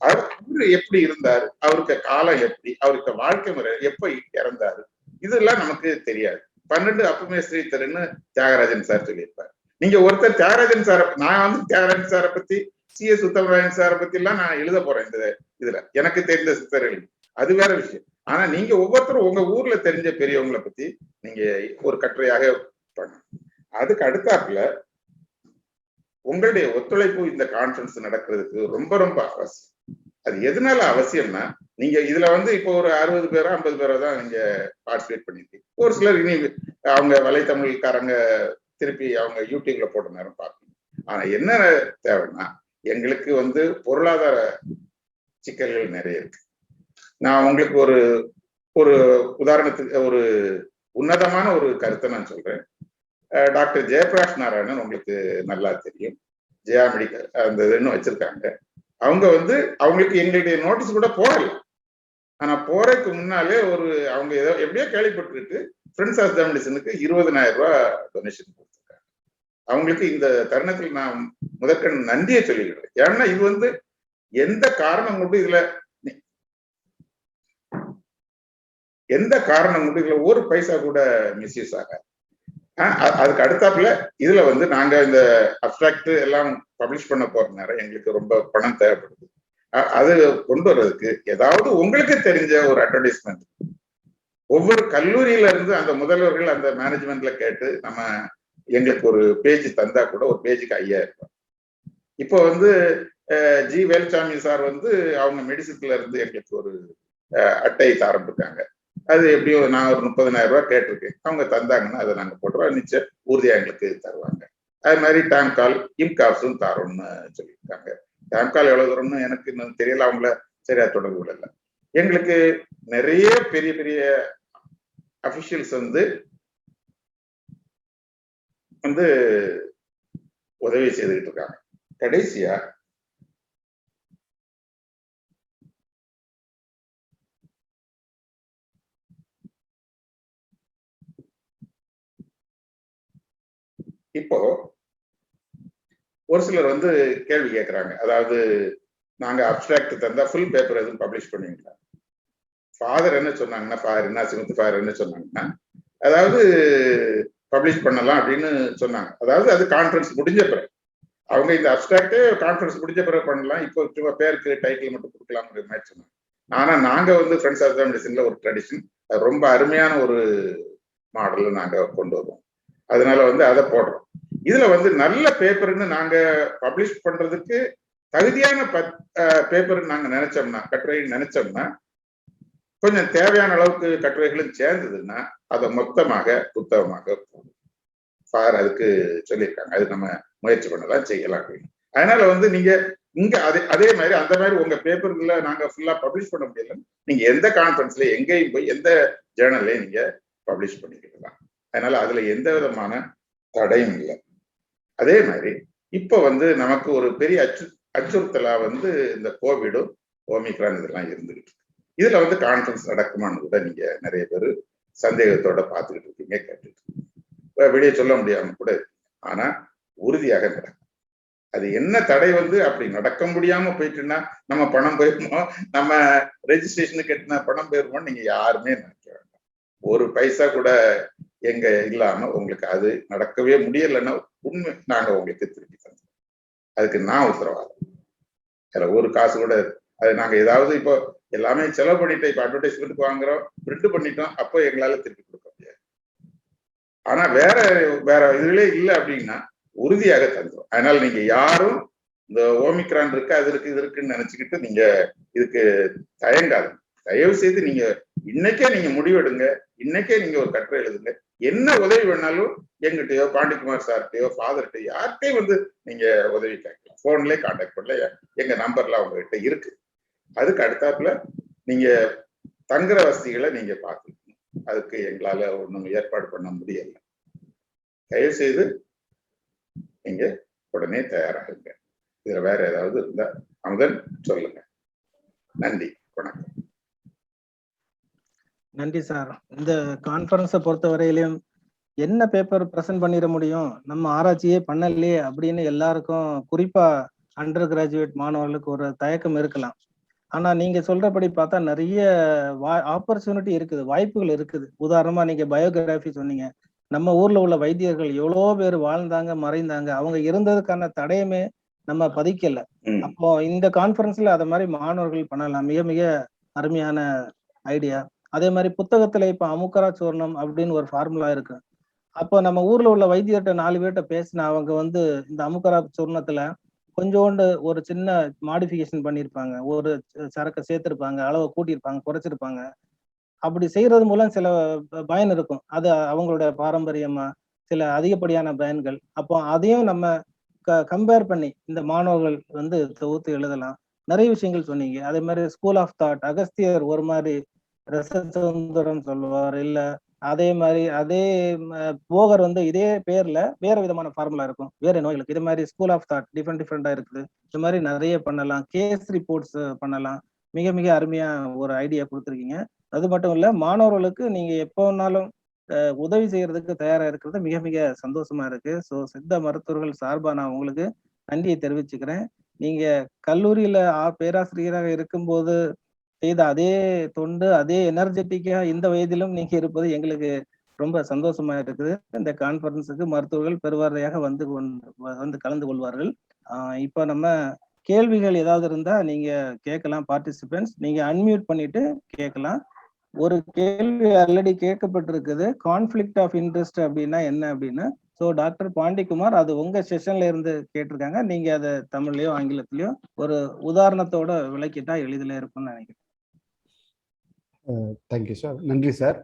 அவரு எப்படி இருந்தாரு, அவருக்கு காலம் எப்படி, அவருக்கு வாழ்க்கை முறை எப்ப இறந்தாரு, இதெல்லாம் நமக்கு தெரியாது. 12 அப்பமே ஸ்ரீதரன்னு தியாகராஜன் சார் சொல்லியிருப்பாரு. நீங்க ஒருத்தர் தியாகராஜன் சாரை, நான் வந்து தியாகராஜன் சாரை பத்தி, CS உத்தமராஜன் சாரை பத்தி எல்லாம் நான் எழுத போறேன் இந்த இதுல, எனக்கு தெரிந்த சித்தர்கள், அது வேற விஷயம். ஆனா நீங்க ஒவ்வொருத்தரும் உங்க ஊர்ல தெரிஞ்ச பெரியவங்களை பத்தி நீங்க ஒரு கட்டுரையாக பண்ணணும். அதுக்கு அடுத்தாப்புல உங்களுடைய ஒத்துழைப்பு இந்த கான்ஃபரன்ஸ் நடக்கிறதுக்கு ரொம்ப ரொம்ப அவசியம். அது எதனால அவசியம்னா, நீங்க இதுல வந்து இப்போ ஒரு 60 பேரோ 50 பேரோ தான் நீங்க பார்ட்டிசிபேட் பண்ணிருக்கீங்க. ஒரு சிலர் இனி அவங்க வலைத்தமிழ்காரங்க திருப்பி அவங்க யூடியூப்ல போட்ட நேரம் பார்க்கணும். ஆனா என்ன தேவைன்னா, எங்களுக்கு வந்து பொருளாதார சிக்கல்கள் நிறைய இருக்கு. நான் உங்களுக்கு ஒரு உதாரணத்துக்கு ஒரு உன்னதமான ஒரு கருத்தை நான் சொல்றேன். டாக்டர் ஜெயபிரகாஷ் நாராயணன் உங்களுக்கு நல்லா தெரியும், ஜெயா மெடிக்கல் அந்த இதுன்னு வச்சிருக்காங்க. அவங்க வந்து அவங்களுக்கு எங்களுடைய நோட்டீஸ் கூட போடல. ஆனா போறதுக்கு முன்னாலே அவங்க ஏதோ எப்படியோ கேள்விப்பட்டிருக்கு, ஃப்ரெண்ட்ஸ் ஆஃப் த மெடிசனுக்கு 20,000 ரூபாய் டொனேஷன் கொடுத்துருக்காங்க. அவங்களுக்கு இந்த தருணத்தில் நான் முதற்கண் நன்றியை சொல்லிக்கிறேன். ஏன்னா இது வந்து எந்த காரணம் கொண்டு இதுல ஒரு பைசா கூட மிஸ்யூஸ் ஆகாது. அதுக்கு அடுத்தாப்புல இதுல வந்து நாங்க இந்த அப்டிராக்ட் எல்லாம் பப்ளிஷ் பண்ண போற நேரம் எங்களுக்கு ரொம்ப பணம் தேவைப்படுது. அது கொண்டு வர்றதுக்கு ஏதாவது உங்களுக்கு தெரிஞ்ச ஒரு அட்வர்டைஸ்மெண்ட் ஒவ்வொரு கல்லூரியில இருந்து அந்த முதல்வர்கள் அந்த மேனேஜ்மெண்ட்ல கேட்டு நம்ம எங்களுக்கு ஒரு பேஜ் தந்தா கூட ஒரு பேஜுக்கு 5,000 ரூபாய். இப்போ வந்து ஜி வேலுசாமி சார் வந்து அவங்க மெடிசின்ல இருந்து எங்களுக்கு ஒரு அட்டை ஆரம்பிட்டாங்க. அது எப்படியும் நான் ஒரு 30,000 ரூபாய் கேட்டிருக்கேன். அவங்க தந்தாங்கன்னா அதை நாங்க போட்டுருவோம், நிச்சயம் உறுதியா எங்களுக்கு தருவாங்க. அது மாதிரி டாம்கால் இம்காப்ஸும் தரோம்னு சொல்லியிருக்காங்க. டாம்கால் எவ்வளவு தூரம்னு எனக்கு இன்னும் தெரியல, அவங்கள சரியா தொடர்பு இல்லை. எங்களுக்கு நிறைய பெரிய பெரிய அபிஷியல்ஸ் வந்து உதவி செய்துகிட்டு இருக்காங்க. கடைசியா இப்போ ஒரு சிலர் வந்து கேள்வி கேட்கிறாங்க, அதாவது நாங்க அப்டிராக்ட் தந்தா ஃபுல் பேப்பர் எதுவும் பப்ளிஷ் பண்ணுவீங்களா? ஃபாதர் என்ன சொன்னாங்கன்னா, ஃபாதர் இன்னாசிமுத்து ஃபாதர் என்ன சொன்னாங்கன்னா, அதாவது பப்ளிஷ் பண்ணலாம் அப்படின்னு சொன்னாங்க. அதாவது அது கான்ஃபரன்ஸ் முடிஞ்ச பிறகு அவங்க இந்த அப்டிராக்டே கான்ஃபரன்ஸ் முடிஞ்ச பிறகு பண்ணலாம், இப்போ சும்மா பேருக்கு டைட்டில் மட்டும் கொடுக்கலாம்ங்கிற மாதிரி சொன்னாங்க. ஆனா நாங்க வந்து ஃப்ரெண்ட்ஸ் ஆஃப் த மெடிசன்ல ஒரு ட்ரெடிஷன், ரொம்ப அருமையான ஒரு மாடல் நாங்க கொண்டு வருவோம். அதனால வந்து அதை போடுறோம். இதுல வந்து நல்ல பேப்பர்னு நாங்க பப்ளிஷ் பண்றதுக்கு தகுதியான பேப்பர் நாங்க நினைச்சோம்னா, கட்டுரை நினைச்சோம்னா, கொஞ்சம் தேவையான அளவுக்கு கட்டுரைகளும் சேர்ந்ததுன்னா அதை மொத்தமாக புத்தகமாக போடும். சார் அதுக்கு சொல்லியிருக்காங்க, அது நம்ம முயற்சி பண்ணலாம், செய்யலாம் அப்படின்னு. அதனால வந்து நீங்க இங்க அதே மாதிரி அந்த மாதிரி உங்க பேப்பர்ல நாங்க ஃபுல்லா பப்ளிஷ் பண்ண முடியல, நீங்க எந்த கான்ஃபரன்ஸ்ல எங்கேயும் போய் எந்த ஜேர்னல்லையும் நீங்க பப்ளிஷ் பண்ணிக்கலாம். அதனால அதுல எந்த விதமான தடையும் இல்லை. அதே மாதிரி இப்ப வந்து நமக்கு ஒரு பெரிய அச்சுறுத்தலா வந்து இந்த கோவிடும் ஓமிக்ரான் இதெல்லாம் இருந்துகிட்டு இருக்கு. இதுல வந்து கான்ஃபரன்ஸ் நடக்குமான்னு கூட நீங்க நிறைய பேர் சந்தேகத்தோட பார்த்துக்கிட்டு இருக்கீங்க, கேட்டுட்டு இருக்கீங்க. வெளியே சொல்ல முடியாம கூட இருக்கு. ஆனா உறுதியாக நடக்கும். அது என்ன தடை வந்து அப்படி நடக்க முடியாம போயிட்டுன்னா நம்ம பணம் போயிருமோ, நம்ம ரெஜிஸ்ட்ரேஷனுக்கு கட்டின பணம் போயிருமோ நீங்க யாருமே நினைக்க வேண்டாம். ஒரு பைசா கூட எங்க இல்லாம உங்களுக்கு அது நடக்கவே முடியலைன்னா உண்மை நாங்க உங்களுக்கு திருப்பி தந்தோம். அதுக்கு நான் உத்தரவாதம். அதுல ஒரு காசு கூட அது நாங்க ஏதாவது இப்போ எல்லாமே செலவு பண்ணிட்டு இப்ப அட்வர்டைஸ்மெண்ட்டுக்கு வாங்குறோம், பிரிண்ட் பண்ணிட்டோம், அப்போ எங்களால திருப்பி கொடுக்க முடியாது. ஆனா வேற வேற இதுலயே இல்லை அப்படின்னா உறுதியாக தந்துடும். அதனால நீங்க யாரும் இந்த ஓமிக்ரான் இருக்கு அது இருக்கு இது இருக்குன்னு நினைச்சுக்கிட்டு நீங்க இதுக்கு தயங்காது. தயவு செய்து நீங்க இன்னைக்கே நீங்க முடிவெடுங்க, இன்னைக்கே நீங்க ஒரு கட்டுரை எழுதுங்க. என்ன உதவி வேணாலும் எங்கிட்டயோ பாண்டிக்குமார் சார்கிட்டயோ ஃபாதர்கிட்டயோ யார்கிட்டையும் வந்து நீங்க உதவி கேட்கலாம். போன்லயே கான்டாக்ட் பண்ணல, எங்க நம்பர்லாம் உங்ககிட்ட இருக்கு. அதுக்கு அடுத்தாப்புல நீங்க தங்குற வசதிகளை நீங்க பார்த்துக்கணும். அதுக்கு எங்களால ஒன்றும் ஏற்பாடு பண்ண முடியல. தயவு செய்து நீங்க உடனே தயாராகுங்க. இதுல வேற ஏதாவது இருந்தா அமுதன் சொல்லுங்க. நன்றி, வணக்கம். நன்றி சார். இந்த கான்ஃபரன்ஸை பொறுத்த வரையிலும் என்ன பேப்பர் ப்ரெசென்ட் பண்ணிட முடியும், நம்ம ஆராய்ச்சியே பண்ணலையே அப்படின்னு எல்லாருக்கும், குறிப்பா அண்டர் கிராஜுவேட் மாணவர்களுக்கு ஒரு தயக்கம் இருக்கலாம். ஆனா நீங்க சொல்றபடி பார்த்தா நிறைய ஆப்பர்ச்சுனிட்டி இருக்குது, வாய்ப்புகள் இருக்குது. உதாரணமா நீங்க பயோகிராஃபி சொன்னீங்க. நம்ம ஊர்ல உள்ள வைத்தியர்கள் எவ்வளோ பேர் வாழ்ந்தாங்க, மறைந்தாங்க. அவங்க இருந்ததுக்கான தடயமே நம்ம பதிக்கல. அப்போ இந்த கான்ஃபரன்ஸ்ல அத மாதிரி மாணவர்கள் பண்ணலாம். மிக மிக அருமையான ஐடியா. அதே மாதிரி புத்தகத்துல இப்ப அமுக்கரா சூர்ணம் அப்படின்னு ஒரு ஃபார்முலா இருக்கு. அப்போ நம்ம ஊர்ல உள்ள வைத்தியர்கிட்ட 4 பேர்கிட்ட பேசினா அவங்க வந்து இந்த அமுக்கரா சூர்ணத்துல கொஞ்சோண்டு ஒரு சின்ன மாடிஃபிகேஷன் பண்ணியிருப்பாங்க, ஒரு சரக்கை சேர்த்திருப்பாங்க, அளவை கூட்டியிருப்பாங்க, குறைச்சிருப்பாங்க. அப்படி செய்யறது மூலம் சில பயன் இருக்கும். அது அவங்களுடைய பாரம்பரியமா சில அதிகப்படியான பயன்கள். அப்போ அதையும் நம்ம கம்பேர் பண்ணி இந்த மாணவர்கள் வந்து தொகுத்து எழுதலாம். நிறைய விஷயங்கள் சொன்னீங்க. அதே மாதிரி ஸ்கூல் ஆஃப் தாட், அகஸ்தியர் ஒரு மாதிரி ரசசுந்தரம் சொல்லுவார், இல்ல அதே மாதிரி அதே போகர் வந்து இதே பேர்ல வேற விதமான ஃபார்முலா இருக்கும் வேற நோய்களுக்கு. இதே மாதிரி ஸ்கூல் ஆஃப் தாட் டிஃப்ரெண்டா இருக்குது. இந்த மாதிரி நிறைய பண்ணலாம். கேஸ் ரிப்போர்ட்ஸ் பண்ணலாம். மிக மிக அருமையா ஒரு ஐடியா கொடுத்துருக்கீங்க. அது மட்டும் இல்ல, மாணவர்களுக்கு நீங்க எப்போ வேணாலும் உதவி செய்யறதுக்கு தயாரா இருக்கிறது மிக மிக சந்தோஷமா இருக்கு. ஸோ சித்த மருத்துவர்கள் சார்பா நான் உங்களுக்கு நன்றியை தெரிவிச்சுக்கிறேன். நீங்க கல்லூரியில பேராசிரியராக இருக்கும்போது செய்த அதே தொண்டு, அதே எனர்ஜெட்டிக்கா இந்த வயதிலும் நீங்க இருப்பது எங்களுக்கு ரொம்ப சந்தோஷமா இருக்குது. இந்த கான்ஃபரன்ஸுக்கு மருத்துவர்கள் பெருவாரியாக வந்து கலந்து கொள்வார்கள். இப்ப நம்ம கேள்விகள் ஏதாவது இருந்தா நீங்க கேட்கலாம். பார்ட்டிசிபென்ட்ஸ் நீங்க அன்மியூட் பண்ணிட்டு கேட்கலாம். ஒரு கேள்வி ஆல்ரெடி கேட்கப்பட்டிருக்குது, கான்ஃபிளிக்ட் ஆஃப் இன்ட்ரெஸ்ட் அப்படின்னா என்ன அப்படின்னு. ஸோ டாக்டர் பாண்டிக்குமார் அது உங்க செஷன்ல இருந்து கேட்டிருக்காங்க. நீங்க அதை தமிழ்லயோ ஆங்கிலத்திலயோ ஒரு உதாரணத்தோட விளக்கிட்டா எளிதில் இருக்கும்னு நினைக்கிறேன். Thank you sir. நன்றி சார்.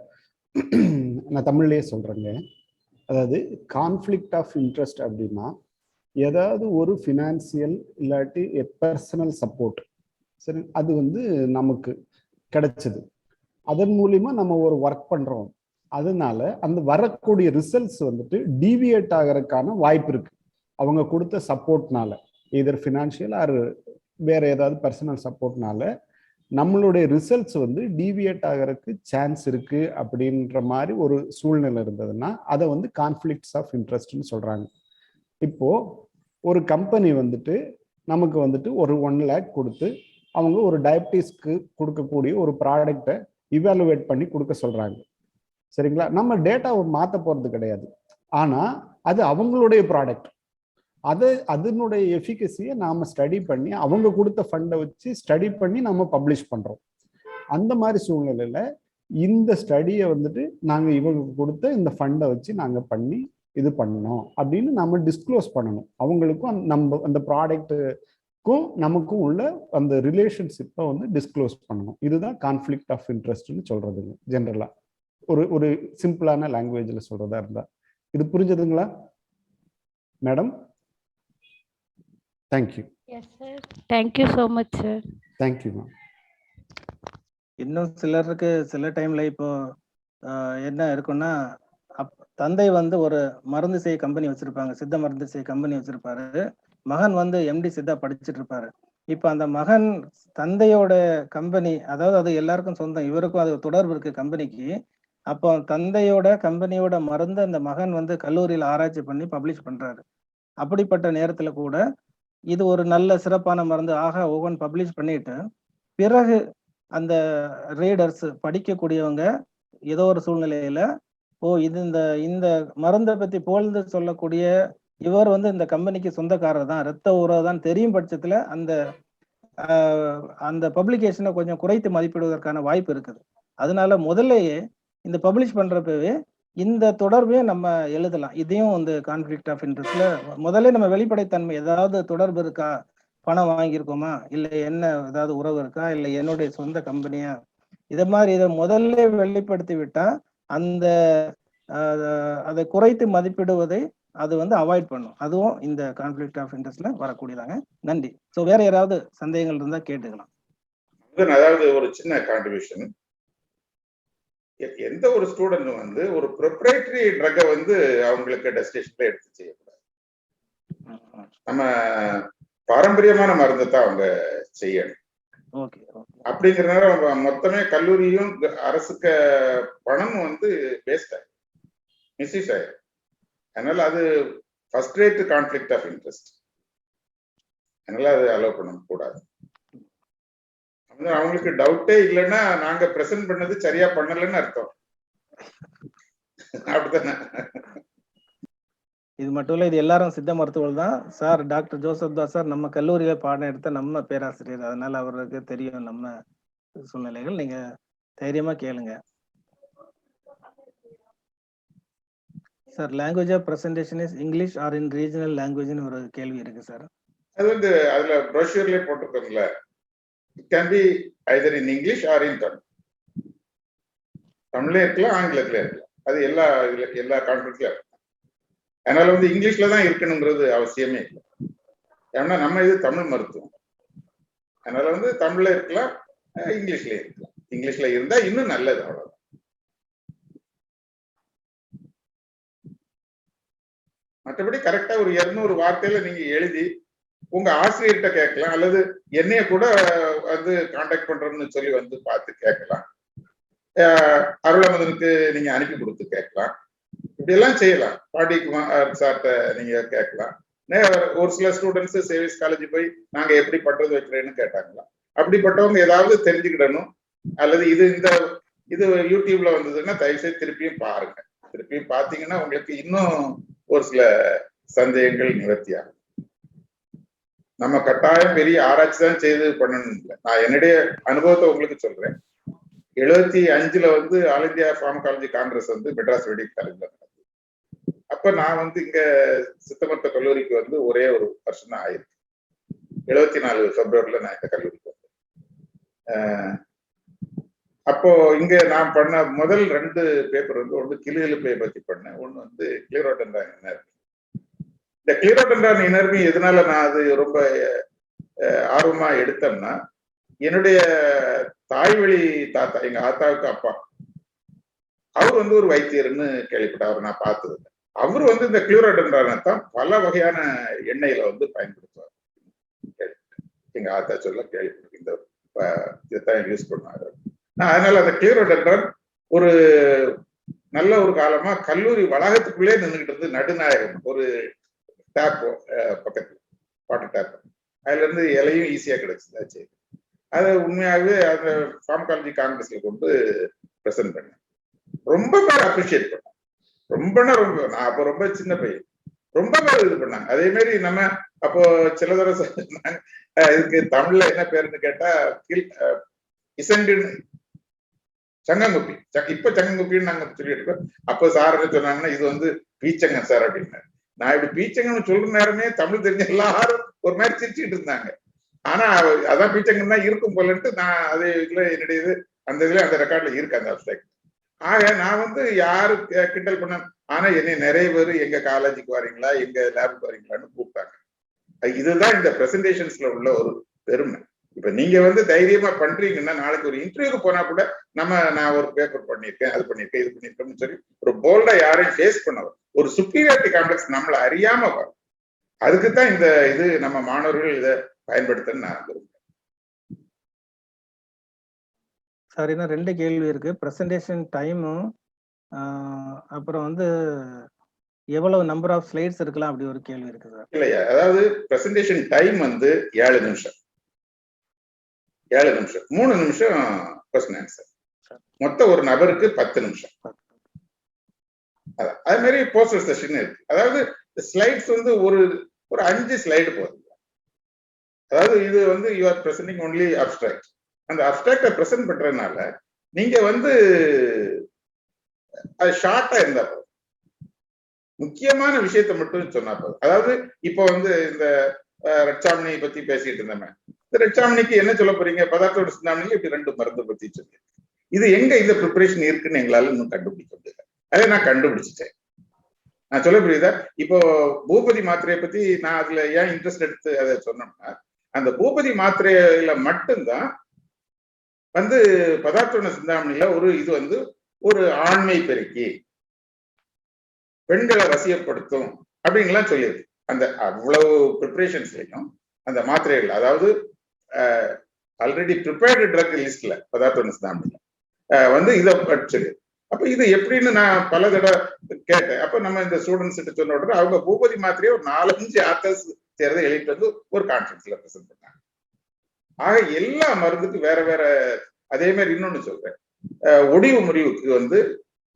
நான் தமிழ்லேயே சொல்கிறேங்க. அதாவது கான்ஃப்ளிக்ட் ஆஃப் இன்ட்ரெஸ்ட் அப்படின்னா ஏதாவது ஒரு ஃபினான்சியல் இல்லாட்டி பர்சனல் சப்போர்ட், சரி, அது வந்து நமக்கு கிடைச்சது, அதன் மூலிமா நம்ம ஒரு ஒர்க் பண்ணுறோம், அதனால அந்த வரக்கூடிய ரிசல்ட்ஸ் வந்துட்டு டீவியேட் ஆகிறதுக்கான வாய்ப்பு இருக்கு அவங்க கொடுத்த சப்போர்ட்னால. இதர் ஃபினான்ஷியல் ஆர் வேற ஏதாவது பர்சனல் சப்போர்ட்னால நம்மளுடைய ரிசல்ட்ஸ் வந்து டீவியேட் ஆகிறதுக்கு சான்ஸ் இருக்கு அப்படின்ற மாதிரி ஒரு சூழ்நிலை இருந்ததுன்னா அதை வந்து கான்ஃப்ளிக்ட்ஸ் ஆஃப் இன்ட்ரெஸ்ட்னு சொல்றாங்க. இப்போ ஒரு கம்பெனி வந்துட்டு நமக்கு வந்துட்டு ஒரு 1 lakh கொடுத்து அவங்க ஒரு டயபிட்டிஸ்க்கு கொடுக்கக்கூடிய ஒரு ப்ராடக்டை இவாலுவேட் பண்ணி கொடுக்க சொல்றாங்க, சரிங்களா? நம்ம டேட்டாவை மாற்ற போறது கிடையாது. ஆனா அது அவங்களுடைய ப்ராடக்ட். அதனுடைய எஃபிகசியை நாம ஸ்டடி பண்ணி அவங்க கொடுத்த ஃபண்டை வச்சு ஸ்டடி பண்ணி நம்ம பப்ளிஷ் பண்றோம். அந்த மாதிரி சூழ்நிலையில இந்த ஸ்டடியை வந்துட்டு நாங்க இவங்க கொடுத்த இந்த ஃபண்டை வச்சு நாங்க பண்ணி இது பண்ணணும் அப்படின்னு நம்ம டிஸ்க்ளோஸ் பண்ணணும். அவங்களுக்கும் நம்ம அந்த ப்ராடக்ட்டுக்கும் நமக்கும் உள்ள அந்த ரிலேஷன்ஷிப்பை வந்து டிஸ்க்ளோஸ் பண்ணணும். இதுதான் கான்ஃப்ளிக்ட் ஆஃப் இன்ட்ரெஸ்ட்னு சொல்றதுங்க ஜென்ரலா. ஒரு சிம்பிளான லாங்குவேஜ்ல சொல்றதா இருந்தா. இது புரிஞ்சதுங்களா madam? Thank you. Yes, sir. Thank you so much, sir. Thank you ma'am. இன்னும் சிலருக்கு சில டைம்ல இப்போ என்ன இருக்குன்னா, தந்தை வந்து ஒரு மருந்து செய்ய கம்பெனி வச்சிருப்பாங்க, சித்த மருந்து செய்ய கம்பெனி வச்சிருப்பாரு. மகன் வந்து எம்டி சித்தா படிச்சுட்டு இருப்பாரு. இப்ப அந்த மகன் தந்தையோட கம்பெனி, அதாவது அது எல்லாருக்கும் சொந்தம், இவருக்கும் அது தொடர்பு இருக்கு கம்பெனிக்கு. அப்போ தந்தையோட கம்பெனியோட மருந்து அந்த மகன் வந்து கல்லூரியில் ஆராய்ச்சி பண்ணி பப்ளிஷ் பண்றாரு. அப்படிப்பட்ட நேரத்துல கூட இது ஒரு நல்ல சிறப்பான மருந்து ஒவ்வொன்று பப்ளிஷ் பண்ணிட்டு, பிறகு அந்த ரீடர்ஸ் படிக்கக்கூடியவங்க ஏதோ ஒரு சூழ்நிலையில இது இந்த மருந்தை பத்தி புகழ்ந்து சொல்லக்கூடிய இவர் வந்து இந்த கம்பெனிக்கு சொந்தக்காரர் தான், ரத்த உறவு தான் தெரியும் பட்சத்துல அந்த பப்ளிகேஷனை கொஞ்சம் குறைத்து மதிப்பிடுவதற்கான வாய்ப்பு இருக்குது. அதனால முதல்லயே இந்த பப்ளிஷ் பண்றப்பவே இந்த தொடர்பையும் நம்ம எழுதலாம். இதையும் வந்து கான்ஃப்ளிக்ட் ஆஃப் இன்ட்ரெஸ்ட்ல முதல்ல நம்ம வெளிப்படைத்தன்மை, ஏதாவது தொடர்பு இருக்கா, பணம் வாங்கியிருக்கோமா, இல்ல என்ன ஏதாவது உறவு இருக்கா, இல்ல என்னுடைய சொந்த கம்பெனியா, இதை முதல்ல வெளிப்படுத்தி விட்டா அந்த அதை குறைத்து மதிப்பிடுவதை அது வந்து அவாய்ட் பண்ணும். அதுவும் இந்த கான்ஃப்ளிக்ட் ஆஃப் இன்ட்ரெஸ்ட்ல வரக்கூடியதாங்க. நன்றி. ஸோ வேற யாராவது சந்தேகங்கள் இருந்தா கேட்டுக்கலாம். அதாவது ஒரு சின்ன கான்ட்ரிபியூஷன். எந்த ஒரு ஸ்டூடெண்ட் வந்து ஒரு ப்ரொப்ரைட்டரி ட்ரக்கை வந்து அவங்களுக்கு டெஸ்டினேஷன்ல எடுத்து செய்யக்கூடாது. நம்ம பாரம்பரியமான மருந்தை தான் அவங்க செய்யணும். அப்படிங்கிறதுனால மொத்தமே கல்லூரியும் அரசுக்கு பணம் வந்து வேஸ்ட் ஆகும், மிஸ்யூஸ் ஆயிடும். அதனால அது first rate conflict of interest. அதனால அது அலோவ் பண்ண கூடாது. அவங்களுக்கு டவுட்டே இல்லைன்னா நாங்க பிரசன்ட் பண்ணது சரியா பண்ணலன்னு அர்த்தம். அப்படித்தானே? இது மட்டும் இல்ல, இது எல்லாரும் சித்த மருத்துவர்கள் தான் sir. Doctor Joseph Das sir நம்ம கல்லூரியில பாடம் எடுத்த நம்ம பேராசிரியர், அதனால அவருக்கு தெரியும் நம்ம சூழ்நிலைகள். நீங்க தைரியமா கேளுங்க sir. Language of presentation is English or in regional லாங்குவேஜ்னு ஒரு கேள்வி இருக்கு சார். அது வந்து அதுல ப்ரோஷூர்லயே போட்டிருக்கோம்ல, it can be either in English or in Tamil. தமிழ்ல இருக்கலாம், ஆங்கிலத்துல இருக்கலாம். அது எல்லா கான்ஃபரன்ஸ்லயும். அதனால வந்து இங்கிலீஷ்ல தான் இருக்கணுங்கிறது அவசியமே இல்லை. ஏன்னா நம்ம இது தமிழ் மருத்துவம். அதனால வந்து தமிழ்ல இருக்கலாம், இங்கிலீஷ்ல இருக்கலாம். இங்கிலீஷ்ல இருந்தா இன்னும் நல்லது. அவ்வளவு. மற்றபடி கரெக்டா ஒரு 200 வார்த்தையில நீங்க எழுதி உங்க ஆசிரியர்கிட்ட கேட்கலாம், அல்லது என்னைய கூட வந்து கான்டாக்ட் பண்றோம்னு சொல்லி வந்து பார்த்து கேட்கலாம். அருளமதனுக்கு நீங்க அனுப்பி கொடுத்து கேட்கலாம். இப்படி எல்லாம் செய்யலாம். பாண்டிக்குமார் சார்ட்ட நீங்க கேட்கலாம். ஒரு சில ஸ்டூடெண்ட்ஸ் சேவிஸ் காலேஜ் போய் நாங்க எப்படி பண்றது வைக்கிறேன்னு கேட்டாங்களா. அப்படிப்பட்டவங்க ஏதாவது தெரிஞ்சுக்கிடணும், அல்லது இது யூடியூப்ல வந்ததுன்னா தயவுசெய்து திருப்பியும் பாருங்க. திருப்பியும் பார்த்தீங்கன்னா உங்களுக்கு இன்னும் ஒரு சில சந்தேகங்கள் நிவர்த்தி ஆகும். நம்ம கட்டாயம் பெரிய ஆராய்ச்சி தான் செய்து பண்ணணும் இல்லை. நான் என்னுடைய அனுபவத்தை உங்களுக்கு சொல்றேன். 75 வந்து ஆல் இந்தியா பார்மகாலஜி காங்கிரஸ் வந்து மெட்ராஸ் மெடிக்கல் காலேஜ்ல நடந்தது. அப்ப நான் வந்து இங்க சித்த மருத்துவ கல்லூரிக்கு வந்து ஒரே ஒரு வருஷம் தான் ஆயிருக்கு. 74 பிப்ரவரியில நான் இந்த கல்லூரிக்கு வந்தேன். அப்போ இங்க நான் பண்ண முதல் 2 பேப்பர் வந்து ஒன்று கிளியலுப்பை பத்தி பண்ணேன், ஒன்று வந்து கிளியரோடென்ட்ரான் எனர்மி. இந்த கிளியரோடென்ட்ரான் எனர்மி எதனால நான் அது ரொம்ப ஆர்வமா எடுத்தேன்னா, என்னுடைய தாய்வழி தாத்தா, எங்க ஆத்தாவுக்கு அப்பா, அவர் வந்து ஒரு வைத்தியர்னு கேள்விப்பட்ட, அவர் நான் பார்த்தது. அவர் வந்து இந்த கிளியரோடென்ட்ரானை தான் பல வகையான எண்ணெயில வந்து பயன்படுத்துவார். எங்க ஆத்தா சொல்ல கேள்விப்பட்டிருக்கேன். இந்த இதைத்தான் யூஸ் பண்ணுவாங்க. அதனால அந்த கிளியரோடென்ட்ரான் ஒரு நல்ல ஒரு காலமா கல்லூரி வளாகத்துக்குள்ளே நின்றுகிட்டு இருந்து, நடுநாயகம் ஒரு டேப் பக்கத்துல, வாட்டர் டேப், அதுல இருந்து இலையும் ஈஸியா கிடைச்சிருந்தாச்சு. அதை உண்மையாகவே அந்த பார்மகாலஜி காங்கிரஸ்ல கொண்டு பிரசன்ட் பண்ணேன். ரொம்ப பேர் அப்ரிஷியேட் பண்ணேன். ரொம்பன்னா ரொம்ப, நான் அப்ப ரொம்ப சின்ன பையன், ரொம்ப பேர் இது பண்ணாங்க. அதே மாதிரி நம்ம அப்போ சில தடவை இதுக்கு தமிழ்ல என்ன பேருன்னு கேட்டா சங்கங்குப்பி, இப்ப சங்கங்குப்பின்னு நாங்க சொல்லிட்டு இருக்கோம். அப்போ சார் என்ன சொன்னாங்கன்னா, இது வந்து பீச்சங்கன் சார் அப்படின்னு. நான் இப்படி பீச்சங்கன்னு சொல்ற நேரமே தமிழ் தெரிஞ்ச எல்லாரும் ஒரு மாதிரி சிரிச்சுட்டு இருந்தாங்க. ஆனா அதான் பீச்சங்கன் தான் இருக்கும் போலன்ட்டு நான் அது இதுல என்னுடைய இது அந்த இதுல அந்த ரெக்கார்ட்ல இருக்கு அந்த அப்டேக். ஆக நான் வந்து யாரு கிண்டல் பண்ண, ஆனா என்னை நிறைய பேர் எங்க காலேஜுக்கு வரீங்களா, எங்க லேபுக்கு வரீங்களான்னு கூப்பிட்டாங்க. இதுதான் இந்த பிரசன்டேஷன்ஸ்ல உள்ள ஒரு பெருமை. இப்ப நீங்க வந்து தைரியமா பண்றீங்கன்னா, நாளைக்கு ஒரு இன்டர்வியூக்கு போனா கூட நான் ஒரு பேப்பர் பண்ணியிருக்கேன், அது பண்ணியிருக்கேன், இது பண்ணியிருக்கேன்னு சொல்லி ஒரு போல்டா யாரையும் ஃபேஸ் பண்ண வரும். ஒரு சுப்பீரியாரிட்டி காம்ப்ளெக்ஸ் நம்மள அறியாம வரும். அதுக்குத்தான் இந்த இது நம்ம மாணவர்கள் இதை பயன்படுத்தன்னு நான் விரும்புறேன். சார், இன்னும் 2 கேள்வி இருக்கு. பிரசன்டேஷன் டைமும் அப்புறம் வந்து எவ்வளவு நம்பர் ஆஃப் ஸ்லைட்ஸ் இருக்கலாம் அப்படி ஒரு கேள்வி இருக்கு சார். இல்லையா, அதாவது பிரசன்டேஷன் டைம் வந்து 7 நிமிஷம் 3 நிமிஷம் கொஸ்டின் ஆன்சர், மொத்தம் ஒரு நபருக்கு 10 நிமிஷம். அதே மாதிரி போஸ்டர் செஷன் இருக்கு. அதாவது ஸ்லைட்ஸ் வந்து ஒரு 5 ஸ்லைடு போதும். அதாவது இது வந்து you are presenting only abstract. அந்த அப்ஸ்ட்ராக்டை பிரசன்ட் பண்றதுனால நீங்க வந்து அது ஷார்ட்டா இருந்தா போதும், முக்கியமான விஷயத்தை மட்டும் சொன்னா போதும். அதாவது இப்போ வந்து இந்த ரட்சாமணி பத்தி பேசிட்டு இருந்தோமே, இந்த ரட்சாமணிக்கு என்ன சொல்ல போறீங்க, பதார்த்தோட சிந்தாமணிக்கு இப்படி 2 மருந்து பத்தி சொல்லி, இது எங்க இந்த ப்ரிப்பரேஷன் இருக்குன்னு எங்களால இன்னும் கண்டுபிடிக்க முடியல. அதை நான் கண்டுபிடிச்சிட்டேன். நான் சொல்ல புரியுதா? இப்போ பூபதி மாத்திரையை பத்தி நான் அதுல ஏன் இன்ட்ரெஸ்ட் எடுத்து அதை சொன்னோம்னா, அந்த பூபதி மாத்திரையில மட்டும்தான் வந்து பதார்த்தோட சிந்தாமணியில ஒரு இது வந்து ஒரு ஆண்மை பெருக்கி, பெண்களை வசியப்படுத்தும் அப்படின்லாம் சொல்லியிருக்கு. அந்த அவ்வளவு ப்ரிப்பரேஷன்ஸ்லையும் அந்த மாத்திரைகள், அதாவது ஆல்ரெடி ப்ரிப்பேர்டு ட்ரக் லிஸ்ட்ல பதார்த்தோட சிந்தாமணியில வந்து இதை படிச்சிருக்கு. அப்ப இது எப்படின்னு நான் பல தடவை கேட்டேன். அப்ப நம்ம இந்த ஸ்டூடெண்ட்ஸ் கிட்ட சொன்ன உடனே அவங்க பூபதி மாத்திரையை ஒரு 4-5 ஆத்தர்ஸ் சேர்ந்து எழுதிட்டு வந்து ஒரு கான்ஃபரன்ஸ்ல பிரசன்ட் பண்ணாங்க. ஆக எல்லா மருந்துக்கும் வேற வேற. அதே மாதிரி இன்னொன்னு சொல்றேன், ஒடிவு முறிவுக்கு வந்து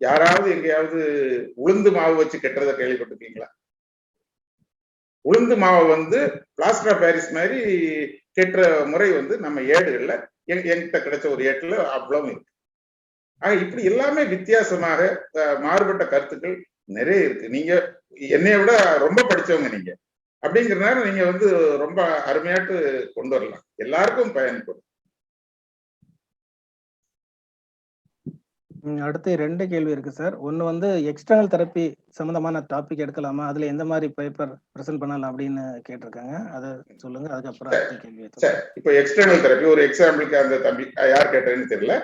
யாராவது எங்கேயாவது உளுந்து மாவு வச்சு கெட்டுறதை கேள்விப்பட்டிருக்கீங்களா? உளுந்து மாவை வந்து பிளாஸ்டர் ஆஃப் பாரிஸ் மாதிரி கெட்டுற முறை வந்து நம்ம ஏடுகள்ல என்கிட்ட கிடைச்ச ஒரு ஏட்டுல அவ்வளவு இருக்கு. ஆக இப்படி எல்லாமே வித்தியாசமாக மாறுபட்ட கருத்துக்கள் நிறைய இருக்கு. நீங்க என்னைய விட ரொம்ப படிச்சவங்க நீங்க, அப்படிங்கிறனால நீங்க வந்து ரொம்ப அருமையாட்டு கொண்டு வரலாம், எல்லாருக்கும் பயன்படும். அடுத்து 2 கேள்வி இருக்கு சார். ஒன்னு வந்து எக்ஸ்டர்னல் தெரப்பி சம்பந்தமான டாபிக் எடுக்கலாமா, அதுல எந்த மாதிரி பேப்பர் பிரசன்ட் பண்ணலாம் அப்படின்னு கேட்டிருக்காங்க. அதை சொல்லுங்க, அதுக்கப்புறம் அடுத்த கேள்வி. சரி, இப்போ எக்ஸ்டர்னல் தெரப்பி ஒரு எக்ஸாம்பிளுக்கு அந்த தம்பி யார் கேட்டதுன்னு தெரியல,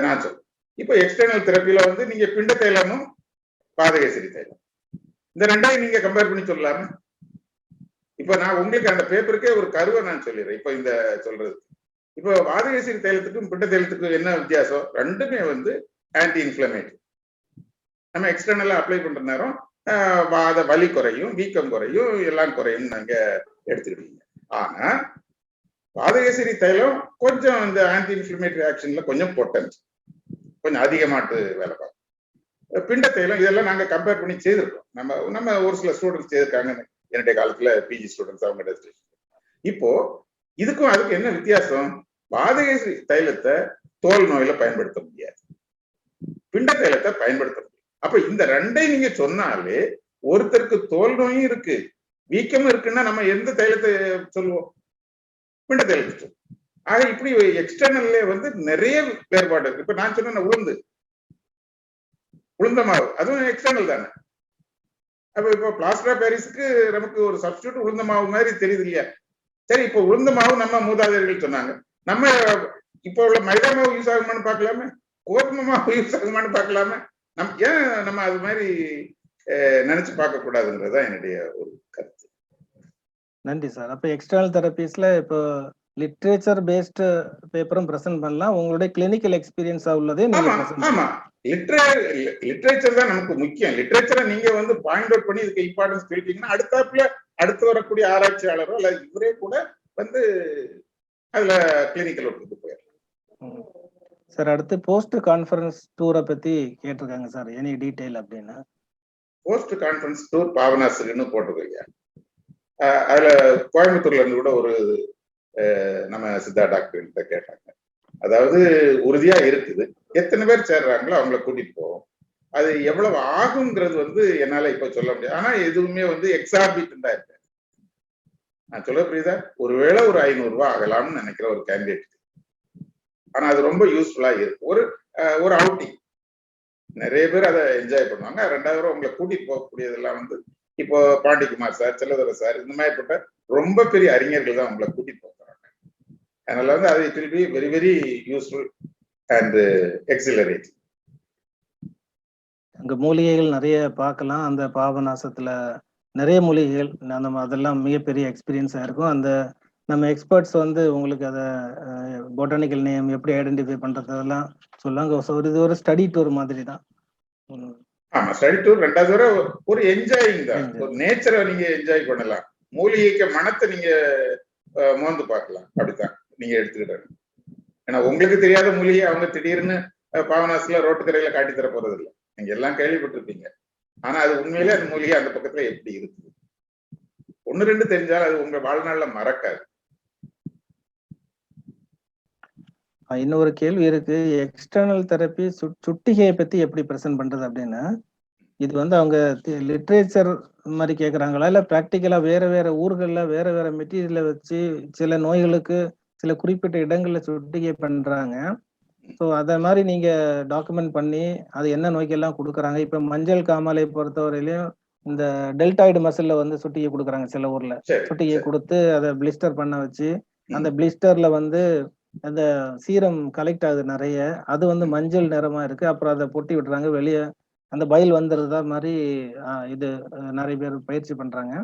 நான் சொல்றேன். இப்போ எக்ஸ்டர்னல் தெரப்பியில வந்து நீங்க பிண்ட தைலமும் பாதகேசரி தைலம், இந்த 2ஐயும் நீங்க கம்பேர் பண்ணி சொல்லலாமே. இப்ப நான் உங்களுக்கு அந்த பேப்பருக்கே ஒரு கருவை நான் சொல்லிடுறேன். இப்போ இந்த சொல்றது, இப்போ பாதகேசரி தைலத்துக்கும் பிண்ட தைலத்துக்கும் என்ன வித்தியாசம்? ரெண்டுமே வந்து ஆன்டி இன்ஃப்ளமேட்டரி. நம்ம எக்ஸ்டர்னலா அப்ளை பண்ற நேரம் வாத வலி குறையும், வீக்கம் குறையும், எல்லாம் குறையும் நாங்க எடுத்துக்கிட்டீங்க. ஆனா பாதகேசரி தைலம் கொஞ்சம் இந்த ஆன்டி இன்ஃப்ளமேட்டரி ஆக்ஷன்ல கொஞ்சம் பொட்டன்ட், கொஞ்சம் அதிகமாட்டு வேலை பார்க்கும். பிண்ட தைலம் இதெல்லாம் நாங்க கம்பேர் பண்ணி செய்திருக்கோம். நம்ம ஒரு சில ஸ்டூடெண்ட்ஸ் செய்திருக்காங்க என்னுடைய காலத்துல, பிஜி ஸ்டூடெண்ட்ஸ் அவங்க டெஸ்ட். இப்போ இதுக்கும் அதுக்கு என்ன வித்தியாசம்? பாதகேசரி தைலத்தை தோல் நோயில பயன்படுத்த முடியாது, பிண்ட தைலத்தை பயன்படுத்த முடியும். அப்ப இந்த 2ஐயும் நீங்க சொன்னாலே ஒருத்தருக்கு தோல் நோயும் இருக்கு, வீக்கமும் இருக்குன்னா நம்ம எந்த தைலத்தை சொல்லுவோம்? பிண்ட தைலத்தை சொல்லுவோம். ஆக இப்படி எக்ஸ்டர்னல்ல வந்து நிறைய வேறுபாடு இருக்கு. இப்ப நான் சொன்ன உளுந்த மாவு அதுவும் எக்ஸ்டர்னல் தானே. அப்ப இப்போ பிளாஸ்டர் ஆஃப் பாரிஸ்க்கு நமக்கு ஒரு சப்ஸ்டியூட் உளுந்த மாவு மாதிரி தெரியுது இல்லையா? சரி, இப்போ உளுந்த மாவு நம்ம மூதாதையர்கள் சொன்னாங்க, நம்ம இப்போ உள்ள மைதா மாவு யூஸ் ஆகுமான்னு பார்க்கலாமே, கோதுமை மாவு யூஸ் ஆகுமான்னு பார்க்கலாமே. ஏன் நம்ம அது மாதிரி நினைச்சு பார்க்க கூடாதுன்றதுதான் என்னுடைய ஒரு கருத்து. நன்றி சார். அப்ப எக்ஸ்டர்னல் தெரபிஸ்ல இப்போ லிட்ரேச்சர் பேஸ்ட் பேப்பரும் பிரசன்ட் பண்ணலாம், உங்களுடைய கிளினிக்கல் எக்ஸ்பீரியன்ஸா உள்ளதே நீங்க பிரசன்ட். ஆமா, லிட்ரேச்சர் தான் நமக்கு முக்கியம். லிட்ரேச்சரை நீங்க வந்து பாயிண்ட் அவுட் பண்ணி இதுக்கு இம்பார்ட்டன்ஸ் கொடுத்தீங்கன்னா அடுத்து வரக்கூடிய ஆராய்ச்சியாளரோ அல்ல இவரே கூட வந்து அதுல கிளினிக்கல் ஒர்க்கு போயிடலாம். சார், அடுத்து போஸ்ட் கான்ஃபரன்ஸ் டூரை பத்தி கேட்டிருக்காங்க சார், எனி டீடைல் அப்படின்னு. போஸ்ட் கான்ஃபரன்ஸ் டூர் பாபநாசம்னு போட்டிருக்கீங்க. அதுல கோயம்புத்தூர்ல இருந்து கூட ஒரு நம்ம சித்தா டாக்டர் கிட்ட கேட்டாங்க. அதாவது உறுதியா இருக்குது, எத்தனை பேர் சேர்றாங்களோ அவங்கள கூட்டிட்டு போவோம். அது எவ்வளவு ஆகுங்கிறது வந்து என்னால இப்ப சொல்ல முடியாது. ஆனா எதுவுமே வந்து எக்ஸார்பிட்டண்டா இருக்கு. நான் சொல்ல புரியுதா? ஒருவேளை ஒரு 500 ரூபாய் ஆகலாம்னு நினைக்கிற ஒரு கேண்டிடேட். ஆனா அது ரொம்ப யூஸ்ஃபுல்லா இருக்கு. ஒரு அவுட்டிங் நிறைய பேர் அதை என்ஜாய் பண்ணுவாங்க. 2000 உங்களை கூட்டிட்டு போகக்கூடியதெல்லாம் வந்து இப்போ பாண்டிக்குமார் சார், செல்லதுரை சார், இந்த மாதிரிப்பட்ட ரொம்ப பெரிய அறிஞர்கள் தான் உங்களை கூட்டிட்டு போகிறாங்க. அதனால வந்து அது it will be very very useful and accelerating. அங்க மூலிகைகள் நிறைய பார்க்கலாம். அந்த பாபநாசத்துல நிறைய மூலிகைகள், நம்ம அதெல்லாம் மிகப்பெரிய எக்ஸ்பீரியன்ஸா இருக்கும். அந்த நம்ம எக்ஸ்பர்ட்ஸ் வந்து உங்களுக்கு அதை பொட்டானிக்கல் நேம் எப்படி ஐடென்டிஃபை பண்றது அதெல்லாம் சொல்லுவாங்க. இது ஒரு ஸ்டடி டூர் மாதிரி தான். ஆமா, ஸ்டடி டூர். ரெண்டாவது வரை ஒரு என்ஜாயிங் தான். ஒரு நேச்சரை நீங்க என்ஜாய் பண்ணலாம். மூலிகைக்கு மனத்தை நீங்க மோந்து பார்க்கலாம். அப்படித்தான் நீங்க எடுத்துக்கிட்டாங்க. ஏன்னா உங்களுக்கு தெரியாத மூலிகை அவங்க திடீர்னு பாபநாசத்துல ரோட்டுக்கரையில காட்டி தர போறது இல்லை. நீங்க எல்லாம் கேள்விப்பட்டிருப்பீங்க. ஆனா அது உண்மையிலே அந்த மூலிகை அந்த பக்கத்துல எப்படி இருக்குது, 1-2 தெரிஞ்சாலும் அது உங்க வாழ்நாள்ல மறக்காது. இன்னொரு கேள்வி இருக்கு. எக்ஸ்டர்னல் தெரப்பி சுட்டிகையை பத்தி எப்படி பிரசன்ட் பண்றது அப்படின்னு, இது வந்து அவங்க லிட்ரேச்சர் மாதிரி கேட்குறாங்களா, இல்லை ப்ராக்டிக்கலா வேற வேற ஊர்கள்ல வேற வேற மெட்டீரியலை வச்சு சில நோய்களுக்கு சில குறிப்பிட்ட இடங்கள்ல சுட்டிகை பண்றாங்க. ஸோ அதை மாதிரி நீங்க டாக்குமெண்ட் பண்ணி அது என்ன நோய்க்கெல்லாம் கொடுக்குறாங்க. இப்போ மஞ்சள் காமாலை பொறுத்தவரையிலையும் இந்த டெல்டாய்டு மசில்ல வந்து சுட்டிகை கொடுக்குறாங்க சில ஊர்ல. சுட்டிகை கொடுத்து அதை பிளிஸ்டர் பண்ண வச்சு அந்த பிளிஸ்டர்ல வந்து அந்த சீரம் கலெக்ட் ஆகுது நிறைய, அது வந்து மஞ்சள் நிறமா இருக்கு. அப்புறம் அதை பொட்டி விட்டுறாங்க, வெளியே அந்த பயில் வந்துருதா மாதிரி இது நிறைய பேர் பயிற்சி பண்றாங்க.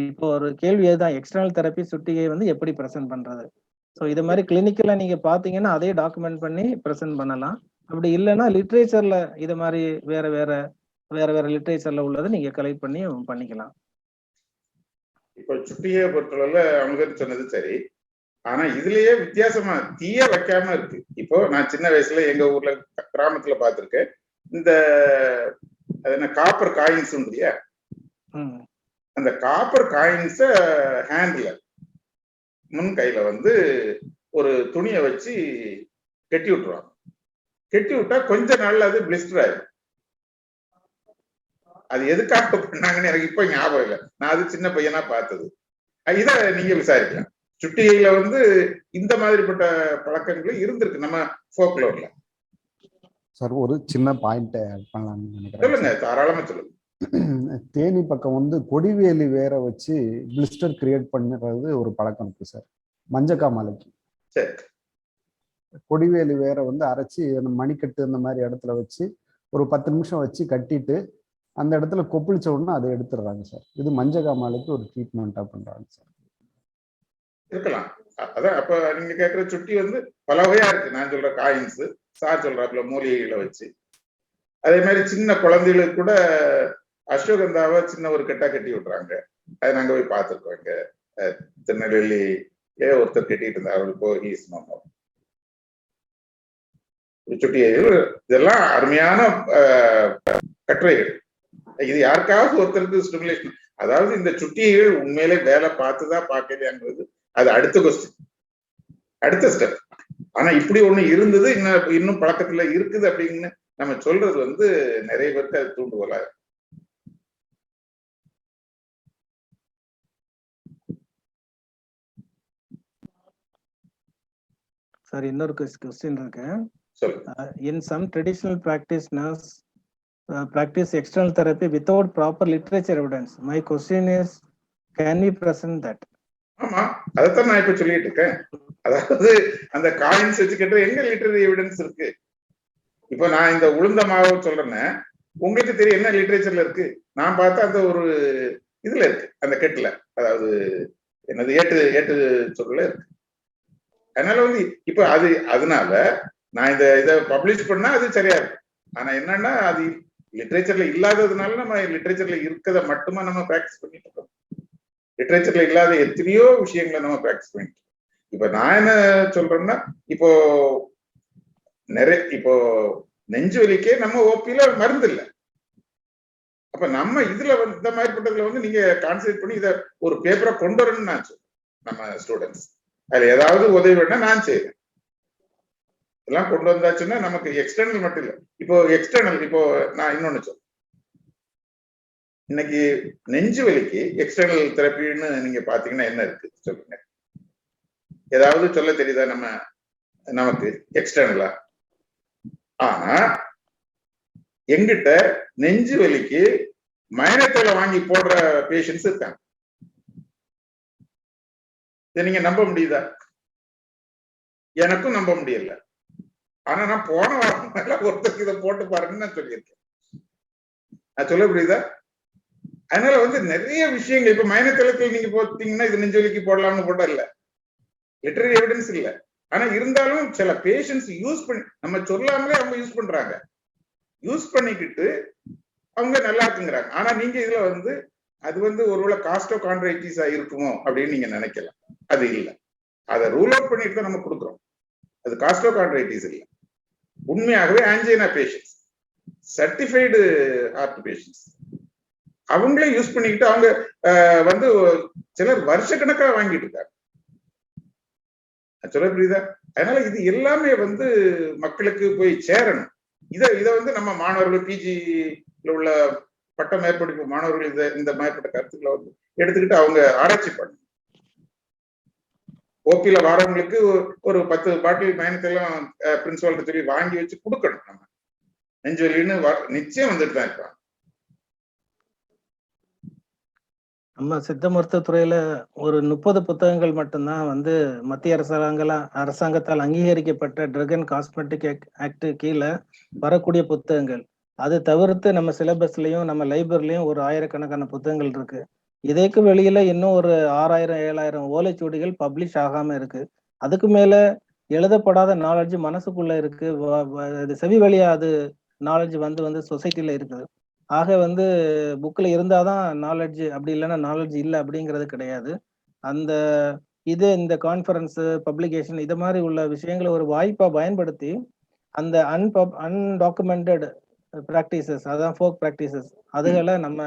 இப்போ ஒரு கேள்வி இதுதான், எக்ஸ்டர்னல் தெரப்பி சுட்டிகை வந்து எப்படி பிரசன்ட் பண்றது. ஸோ இது மாதிரி கிளினிக்கலா நீங்க பாத்தீங்கன்னா அதே டாக்குமெண்ட் பண்ணி பிரசன்ட் பண்ணலாம். அப்படி இல்லைன்னா லிட்ரேச்சர்ல இது மாதிரி வேற வேற லிட்ரேச்சர்ல உள்ளதை நீங்க கலெக்ட் பண்ணி பண்ணிக்கலாம். இப்போ சுட்டிகையை பொறுத்தளவுல அவங்க சொன்னது சரி. ஆனா இதுலயே வித்தியாசமா தீய வைக்காம இருக்கு. இப்போ நான் சின்ன வயசுல எங்க ஊர்ல கிராமத்துல பார்த்திருக்கேன். இந்த என்ன காப்பர் காயின்ஸ் இல்லையா, அந்த காப்பர் காயின்ஸ ஹேண்ட்ல முன் கையில வந்து ஒரு துணியை வச்சு கட்டி விட்டுருவாங்க. கட்டி விட்டா கொஞ்ச நாள்ல அது பிளிஸ்டர் ஆயிடும். அது எதுக்காக பண்ணாங்கன்னு எனக்கு இப்ப ஞாபகம் இல்லை. நான் அது சின்ன பையனா பார்த்தது. இதை நீங்க விசாரிக்கலாம். சுட்டிகையில வந்து இந்த மாதிரிப்பட்ட பழக்கங்கள் இருந்திருக்கு நம்ம ஃபோக்லோர்ல. சார் ஒரு சின்ன பாயிண்ட் பண்ணலாம்னு நினைக்கிறேன். சொல்லுங்க, தாராளமா சொல்லுங்க. தேனி பக்கம் வந்து கொடிவேலி வேற வச்சு பிளிஸ்டர் கிரியேட் பண்ணுறது ஒரு பழக்கம் இருக்கு சார். மஞ்சக்காமலைக்கு சரி, கொடிவேலி வேற வந்து அரைச்சி அந்த மணிக்கட்டு அந்த மாதிரி இடத்துல வச்சு ஒரு 10 நிமிஷம் வச்சு கட்டிட்டு அந்த இடத்துல கொப்பளிச்ச உடனே அதை எடுத்துடுறாங்க சார். இது மஞ்சக்காமலைக்கு ஒரு ட்ரீட்மெண்ட்டா பண்றாங்க சார். இருக்கலாம். அதான் அப்ப நீங்க கேட்கிற சுட்டி வந்து பல வகையா இருக்கு. நான் சொல்ற காயின்ஸ், சார் சொல்றாப்புல மூலிகைகளை வச்சு. அதே மாதிரி சின்ன குழந்தைகளுக்கு கூட அஸ்வகந்தாவை சின்ன ஒரு கட்டா கட்டி விடுறாங்க. அதை நாங்க போய் பார்த்துருக்கோம். இங்க திருநெல்வேலியே ஒருத்தர் கட்டிட்டு இருந்தார். இப்போ ஹீஸ் மாமா சுட்டிகைகள். இதெல்லாம் அருமையான கட்டுரைகள். இது யாருக்காவது ஒருத்தருக்கு ஸ்டிமுலேஷன். அதாவது இந்த சுட்டிகைகள் உண்மையிலே வேலை பார்த்துதான் பார்க்கலையாங்கிறது அது அடுத்த கொஸ்டின், அடுத்த ஸ்டெப். ஆனா இப்படி ஒண்ணு இருந்தது, இன்னும் பழக்கத்துல இருக்குது அப்படின்னு நம்ம சொல்றது வந்து நிறைய பேருக்கு அது தூண்டுகோலா இருக்கு. சார் இன்னொரு கொஸ்டின் இருக்கு. சொல்லுங்க. In some traditional practitioners practice external therapy without proper literature evidence. My question is, can we present that? ஆமா, அதைத்தான் நான் இப்ப சொல்லிட்டு இருக்கேன். அதாவது அந்த காயின்ஸ் வச்சுக்கிட்டு எங்க லிட்டரரி எவிடன்ஸ் இருக்கு? இப்ப நான் இந்த உளுந்த மாவு சொல்றேன்னு உங்களுக்கு தெரியும் என்ன லிட்ரேச்சர்ல இருக்கு? நான் பார்த்தா அந்த ஒரு இதுல இருக்கு, அந்த கெட்டுல, அதாவது என்னது ஏட்டு சொல்ல இருக்கு. அதனால வந்து இப்ப அதனால நான் இதை பப்ளிஷ் பண்ணா அது சரியா இருக்கு. ஆனா என்னன்னா அது லிட்ரேச்சர்ல இல்லாததுனால நம்ம லிட்ரேச்சர்ல இருக்கிறத மட்டுமா நம்ம பிராக்டிஸ் பண்ணிட்டு இருக்கோம். லிட்ரேச்சர்ல இல்லாத எத்தனையோ விஷயங்களை நம்ம பிராக்டிஸ் பண்ணிட்டு இருக்கோம். இப்ப நான் என்ன சொல்றேன்னா, இப்போ நெஞ்சு வலிக்கே நம்ம ஓபியில மருந்து இல்லை. அப்ப நம்ம இதுல வந்து இந்த மாதிரிப்பட்டதுல வந்து நீங்க கான்சென்ட்ரேட் பண்ணி இதை ஒரு பேப்பரை கொண்டு வரணும்னு நான் சொல்றேன். நம்ம ஸ்டூடெண்ட்ஸ் அதுல ஏதாவது உதவி வேணா நான் செய்யறேன். இதெல்லாம் கொண்டு வந்தாச்சுன்னா நமக்கு எக்ஸ்டர்னல் மட்டும் இல்லை. இப்போ எக்ஸ்டர்னல், இப்போ நான் இன்னொன்னு சொல்றேன். இன்னைக்கு நெஞ்சு வலிக்கு எக்ஸ்டர்னல் தெரப்பின்னு நீங்க பாத்தீங்கன்னா என்ன இருக்கு சொல்லுங்க. ஏதாவது சொல்ல தெரியுதா நமக்கு எக்ஸ்டர்னலா? ஆனா எங்கிட்ட நெஞ்சு வலிக்கு மயனத்தோலை வாங்கி போடுற பேஷண்ட்ஸ் இருக்காங்க. இதை நீங்க நம்ப முடியுதா? எனக்கும் நம்ப முடியல. ஆனா நான் போன வாரம் மேல ஒருத்தருக்கு இதை போட்டு பாருங்கன்னு நான் சொல்லியிருக்கேன். நான் சொல்ல புரியுதா? அதனால வந்து நிறைய விஷயங்கள் இப்ப மயனத்தளத்தில் நீங்க போட்டீங்கன்னா இது நெஞ்சு வலிக்கு போடலாம்னு போட்டா இல்ல, லிட்டரரி எவிடன்ஸ் இல்ல. ஆனா இருந்தாலும் சில பேஷண்ட்ஸ் யூஸ் பண்ணி, நம்ம சொல்லாமலே அவங்க யூஸ் பண்றாங்க, யூஸ் பண்ணிக்கிட்டு அவங்க நல்லா இருக்குங்கிறாங்க. ஆனா நீங்க இதுல வந்து அது வந்து ஒருவேளை காஸ்டோ கான்ட்ரைட்டிஸா இருக்குமோ அப்படின்னு நீங்க நினைக்கலாம். அது இல்லை. அதை ரூல் அவுட் பண்ணிட்டு தான் நம்ம கொடுக்குறோம். அது காஸ்டோ கான்ட்ரைட்டிஸ் இல்லை, உண்மையாகவே angina patients, certified heart patients. அவங்களே யூஸ் பண்ணிக்கிட்டு அவங்க வந்து சிலர் வருஷக்கணக்காக வாங்கிட்டு இருக்காங்க. சொல்ல புரியுதா? அதனால இது எல்லாமே வந்து மக்களுக்கு போய் சேரணும். இதை வந்து நம்ம மாணவர்கள், பிஜில உள்ள பட்ட மேற்படிப்பு மாணவர்கள் இந்த மேற்பட்ட கருத்துக்களை வந்து எடுத்துக்கிட்டு அவங்க ஆராய்ச்சி பண்ணணும். ஓபியில வரவங்களுக்கு ஒரு 10 பாட்டில் பயணத்தெல்லாம் பிரின்சிபால்கிட்ட சொல்லி வாங்கி வச்சு கொடுக்கணும். நம்ம நெஞ்சுவலின்னு நிச்சயம் வந்துட்டு தான் இருப்பாங்க. நம்ம சித்த மருத்துவத்துறையில ஒரு 30 புத்தகங்கள் மட்டும்தான் வந்து மத்திய அரசாங்கத்தால் அங்கீகரிக்கப்பட்ட ட்ரக் அண்ட் காஸ்மெட்டிக் ஆக்ட் கீழே வரக்கூடிய புத்தகங்கள். அது தவிர்த்து நம்ம சிலபஸ்லயும் நம்ம லைப்ரரிலையும் ஒரு ஆயிரக்கணக்கான புத்தகங்கள் இருக்கு. இதற்கு வெளியில இன்னும் ஒரு 6000-7000 ஓலைச்சுவடிகள் பப்ளிஷ் ஆகாம இருக்கு. அதுக்கு மேல எழுதப்படாத நாலேஜ் மனசுக்குள்ள இருக்கு. செவி வழியா அது நாலேஜ் வந்து சொசைட்டில இருக்குது. ஆக வந்து புக்ல இருந்தாதான் நாலேஜ், அப்படி இல்லைன்னா நாலேஜ் இல்லை அப்படிங்கிறது கிடையாது. அந்த இந்த கான்ஃபரன்ஸ், பப்ளிகேஷன் இது மாதிரி உள்ள விஷயங்களை ஒரு வாய்ப்பா பயன்படுத்தி அந்த அன்டாக்குமெண்டட் ப்ராக்டிசஸ், அதான் ஃபோக் ப்ராக்டிசஸ், அதுகளை நம்ம